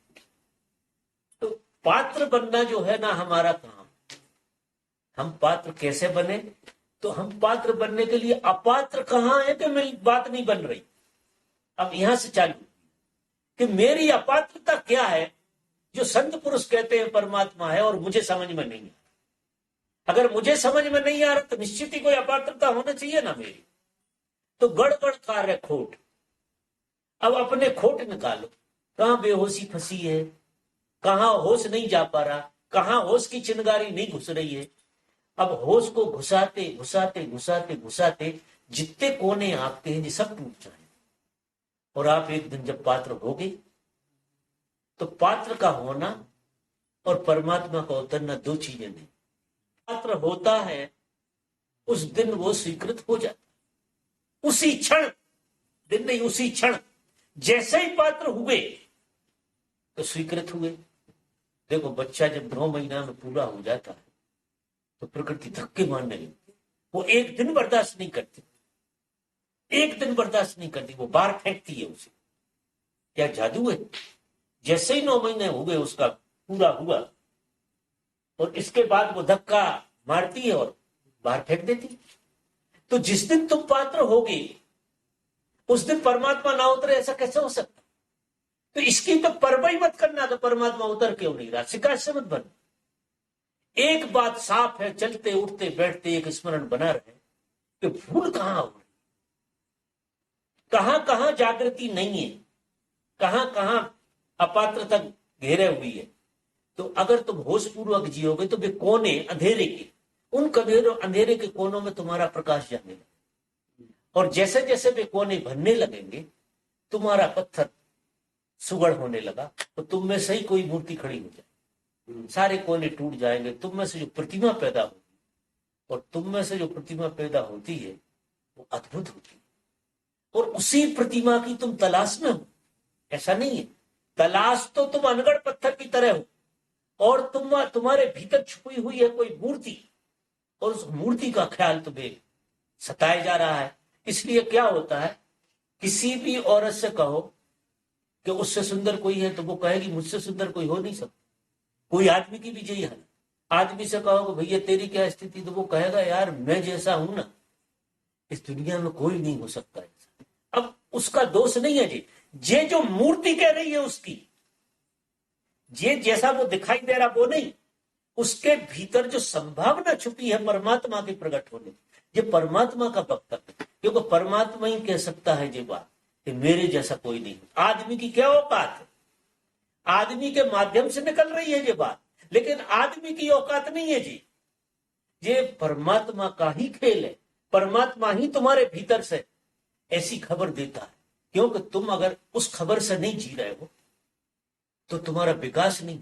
B: तो पात्र बनना जो है ना हमारा काम, हम पात्र कैसे बने? तो हम पात्र बनने के लिए अपात्र कहां है कि मेरी बात नहीं बन रही। अब यहां से चालू कि मेरी अपात्रता क्या है जो संत पुरुष कहते हैं परमात्मा है और मुझे समझ में नहीं है। अगर मुझे समझ में नहीं आ रहा तो निश्चित ही कोई अपात्रता होना चाहिए ना मेरी। तो गड़बड़ कार्य खोट। अब अपने खोट निकालो, कहां बेहोशी फंसी है, कहां होश नहीं जा पा रहा, कहां होश की चिंगारी नहीं घुस रही है। अब होश को घुसाते घुसाते घुसाते घुसाते जितने कोने आपके हैं सब टूट जाए। और आप एक दिन जब पात्र होगे तो पात्र का होना और परमात्मा का उतरना दो चीजें नहीं। पात्र होता है उस दिन वो स्वीकृत हो जाता, उसी क्षण, दिन नहीं उसी क्षण जैसे ही पात्र हुए तो स्वीकृत हुए। देखो बच्चा जब 9 महीना में पूरा हो जाता है तो प्रकृति धक्के मारने लगती, वो एक दिन बर्दाश्त नहीं करती, एक दिन बर्दाश्त नहीं करती, वो बाहर फेंकती है उसे। क्या जादू है? जैसे ही 9 महीने हो गए उसका पूरा हुआ और इसके बाद वो धक्का मारती है और बाहर फेंक देती। तो जिस दिन तुम पात्र होगे उस दिन परमात्मा ना उतरे, ऐसा कैसे हो सकता? तो इसकी तो परवाही मत करना कि परमात्मा उतर क्यों नहीं रहा, शिकायत से मत बन। एक बात साफ है, चलते उठते बैठते एक स्मरण बना रहे कि भूल कहां हो रही, कहां कहां जागृति नहीं है, कहां कहां अपात्र तक घेरे हुई है। तो अगर तुम होश पूर्वक जियोगे तो वे कोने अंधेरे के, उन अंधेरे के कोनों में तुम्हारा प्रकाश जाने लगेगा। और जैसे जैसे वे कोने भरने लगेंगे तुम्हारा पत्थर सुगढ़ होने लगा तो तुम में से ही कोई मूर्ति खड़ी हो जाए, सारे कोने टूट जाएंगे। तुम में से जो प्रतिमा पैदा होगी, और तुम में से जो प्रतिमा पैदा होती है वो अद्भुत होती है, और उसी प्रतिमा की तुम तलाश में हो। ऐसा नहीं है, तलाश तो तुम अनगढ़ पत्थर की तरह हो, और तुम्हारे भीतर छुपी हुई है कोई मूर्ति, और उस मूर्ति का ख्याल तुम्हें सताया जा रहा है। इसलिए क्या होता है, किसी भी औरत से कहो कि उससे सुंदर कोई है तो वो कहेगी मुझसे सुंदर कोई हो नहीं सकता। कोई आदमी की भी यही हाल, आदमी से कहो कि भैया तेरी क्या स्थिति, तो वो कहेगा यार मैं जैसा हूं ना इस दुनिया में कोई नहीं हो सकता ऐसा। अब उसका दोष नहीं है जी, ये जो मूर्ति कह रही है उसकी, ये जैसा वो दिखाई दे रहा वो नहीं, उसके भीतर जो संभावना छुपी है परमात्मा के प्रकट होने, ये परमात्मा का वक्तव्य। क्योंकि परमात्मा ही कह सकता है ये बात कि मेरे जैसा कोई नहीं। आदमी की क्या औकात है, आदमी के माध्यम से निकल रही है ये बात, लेकिन आदमी की औकात नहीं है जी, ये परमात्मा का ही खेल है। परमात्मा ही तुम्हारे भीतर से ऐसी खबर देता है, क्योंकि तुम अगर उस खबर से नहीं जी रहे हो तो तुम्हारा विकास नहीं,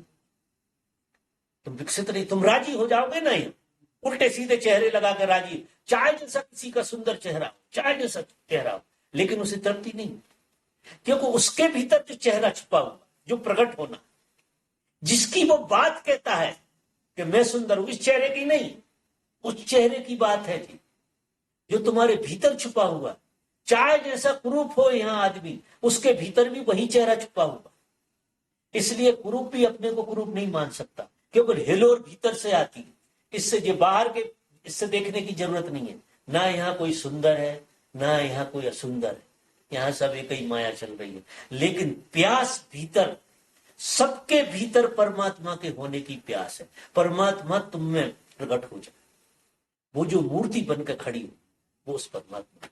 B: तुम विकसित नहीं, तुम राजी हो जाओगे नहीं, उल्टे सीधे चेहरे लगाकर राजी, चाहे जैसा किसी का सुंदर चेहरा, चाहे जैसा चेहरा हो, लेकिन उसे तृप्ति नहीं, क्योंकि उसके भीतर जो चेहरा छुपा हुआ, जो प्रकट होना, जिसकी वो बात कहता है कि मैं सुंदर हूं, इस चेहरे की नहीं, उस चेहरे की बात है जी, जो तुम्हारे भीतर छुपा हुआ। चाहे जैसा कुरूप हो यहां आदमी, उसके भीतर भी वही चेहरा छुपा हुआ। इसलिए कुरूप भी अपने को कुरूप नहीं मान सकता, क्योंकि हिलोर भीतर से आती है। इससे जो बाहर के, इससे देखने की जरूरत नहीं है। ना यहाँ कोई सुंदर है, ना यहाँ कोई असुंदर है, यहाँ सब एक ही माया चल रही है। लेकिन प्यास भीतर, सबके भीतर परमात्मा के होने की प्यास है। परमात्मा तुम में प्रकट हो जाए, वो जो मूर्ति बनकर खड़ी हो वो उस परमात्मा।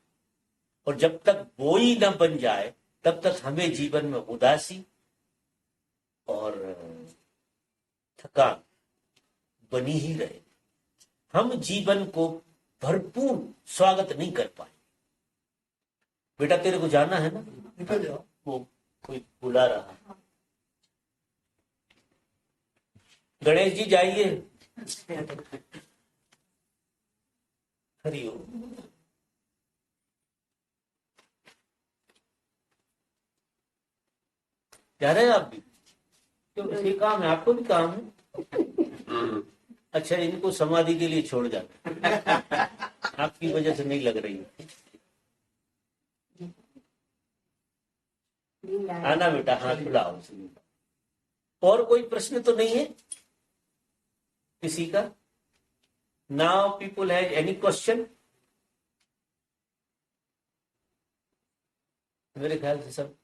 B: और जब तक वो ही न बन जाए तब तक हमें जीवन में उदासी और थकान बनी ही रहे। हम जीवन को भरपूर स्वागत नहीं कर पाए। बेटा तेरे को जाना है ना, निकल जाओ, वो कोई बुला रहा है। गणेश जी जाइए। हरिओम। जा रहे हैं आप भी? क्यों, इसके काम है, आपको भी काम है। अच्छा, इनको समाधि के लिए छोड़ जाना, आपकी वजह से नहीं लग रही है। आना बेटा, हाथ खुलाओ। और कोई प्रश्न तो नहीं है किसी का? Now people have any question? मेरे ख्याल से सब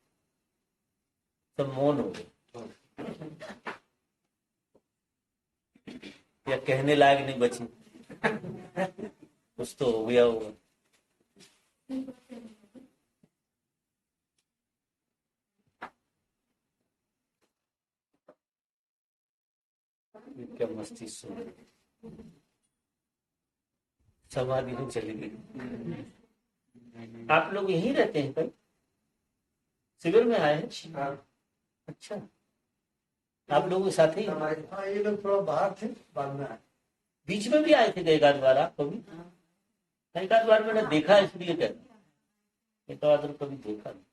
B: मौन हो गए या कहने लायक नहीं बची। कुछ तो हो गया होगा। क्या मस्ती सुन, समाधि में चली गई। आप लोग यहीं रहते हैं भाई? शिविर में आए हैं? अच्छा, आप लोगों के साथ ही?
E: ये लोग थोड़ा बाहर थे, बाद में आए।
B: बीच में भी आए थे एक आध बार आप कभी? एक आध बार मैंने देखा, इसलिए कहता, एक आध बार कभी देखा नहीं।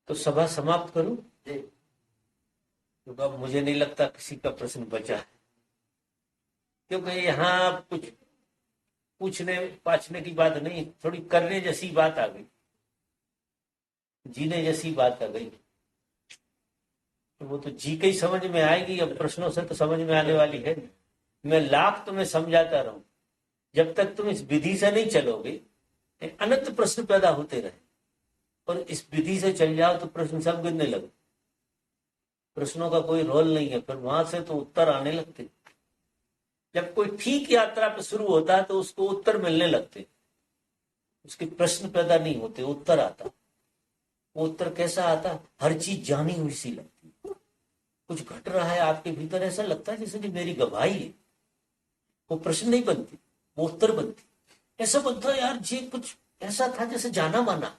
B: तो सभा समाप्त करूं? तो अब मुझे नहीं लगता किसी का प्रश्न बचा है, क्योंकि यहाँ कुछ पूछने पाछने की बात नहीं, थोड़ी करने जैसी बात आ गई, जीने जैसी बात आ गई। तो वो तो जी के ही समझ में आएगी, अब प्रश्नों से तो समझ में आने वाली है। मैं लाख तुम्हें समझाता रहूं, जब तक तुम इस विधि से नहीं चलोगे अनंत प्रश्न पैदा होते रहे। और इस विधि से चल जाओ तो प्रश्न सब गिरने लगे, प्रश्नों का कोई रोल नहीं है, फिर वहां से तो उत्तर आने लगते। जब कोई ठीक यात्रा पे शुरू होता है तो उसको उत्तर मिलने लगते, उसके प्रश्न पैदा नहीं होते, उत्तर आता। वो उत्तर कैसा आता? हर चीज जानी हुई सी लगती। कुछ घट रहा है आपके भीतर, ऐसा लगता है जैसे कि मेरी गवाही है। वो प्रश्न नहीं बनती, वो उत्तर बनती। ऐसा बनता है यार जी कुछ ऐसा था जैसे जाना माना।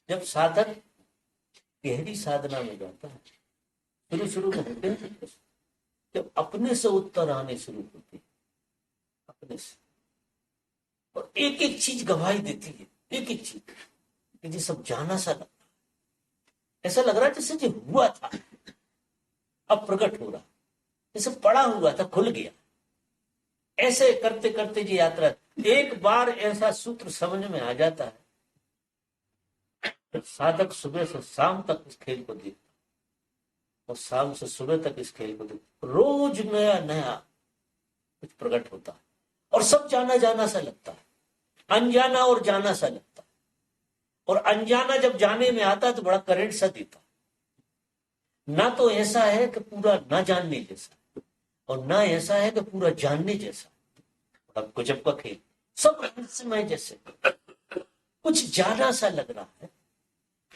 B: जब साधक गहरी साधना में जाता है, शुरू में होते हैं, जब अपने से उत्तर आने शुरू होते हैं, अपने से, और एक एक चीज गवाही देती है, एक एक चीज, कि सब जाना सा लगता है। ऐसा लग रहा है जैसे जो हुआ था अब प्रकट हो रहा, जैसे पड़ा हुआ था खुल गया। ऐसे करते करते ये यात्रा, एक बार ऐसा सूत्र समझ में आ जाता है, साधक सुबह से शाम तक इस खेल को देखता और शाम से सुबह तक इस खेल को देखता, रोज नया नया कुछ प्रकट होता है और सब जाना जाना सा लगता है, अनजाना और जाना सा लगता है। और अनजाना जब जाने में आता है तो बड़ा करंट सा देता है। ना तो ऐसा है कि पूरा ना जानने जैसा, और ना ऐसा है कि पूरा जानने जैसा। अब गजब का खेल, सब रहस्यमय जैसे, कुछ जाना सा लग रहा है,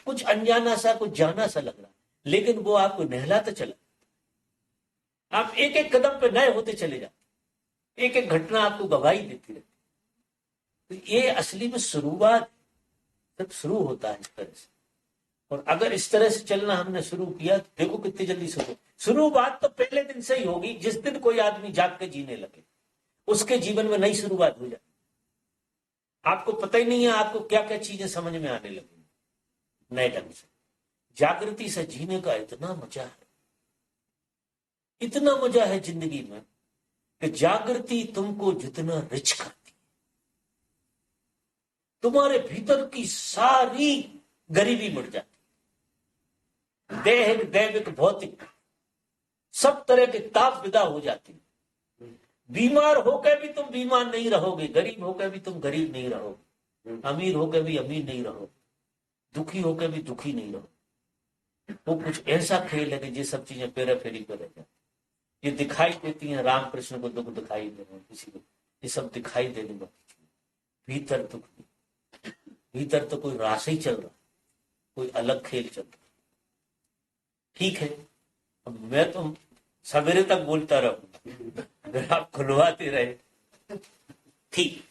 B: कुछ अनजाना सा, कुछ जाना सा लग रहा है, लेकिन वो आपको नहलाता चला। आप एक एक कदम पे नए होते चले जाते, एक एक घटना आपको गवाही देती रहती। तो ये असली में शुरुआत जब शुरू होता है इस तरह से, और अगर इस तरह से चलना हमने शुरू किया तो देखो कितनी जल्दी शुरुआत तो पहले दिन से ही होगी। जिस दिन कोई आदमी जाग के जीने लगे उसके जीवन में नई शुरुआत हो जाए। आपको पता ही नहीं है आपको क्या क्या चीजें समझ में आने लगी नए ढंग से। जागृति से जीने का इतना मजा है, इतना मजा है जिंदगी में कि जागृति तुमको जितना रिच करती है, तुम्हारे भीतर की सारी गरीबी मिट जाती, दैहिक दैविक भौतिक सब तरह के ताप विदा हो जाती। बीमार होकर भी तुम बीमार नहीं रहोगे, गरीब होकर भी तुम गरीब नहीं रहोगे, अमीर होकर भी अमीर नहीं रहोगे, दुखी होकर भी दुखी नहीं रहोगे। वो कुछ ऐसा खेल है कि ये सब चीजें पेरा फेरी पर रह जाती। ये दिखाई देती हैं, रामकृष्ण को दुख दिखाई दे रहे हैं किसी को, ये सब दिखाई देने में भीतर दुख नहीं, भीतर तो कोई रास ही चल रहा, कोई अलग खेल चल रहा। ठीक है, अब मैं तो सवेरे तक बोलता रहूं, अगर आप खुलवाते रहे। ठीक।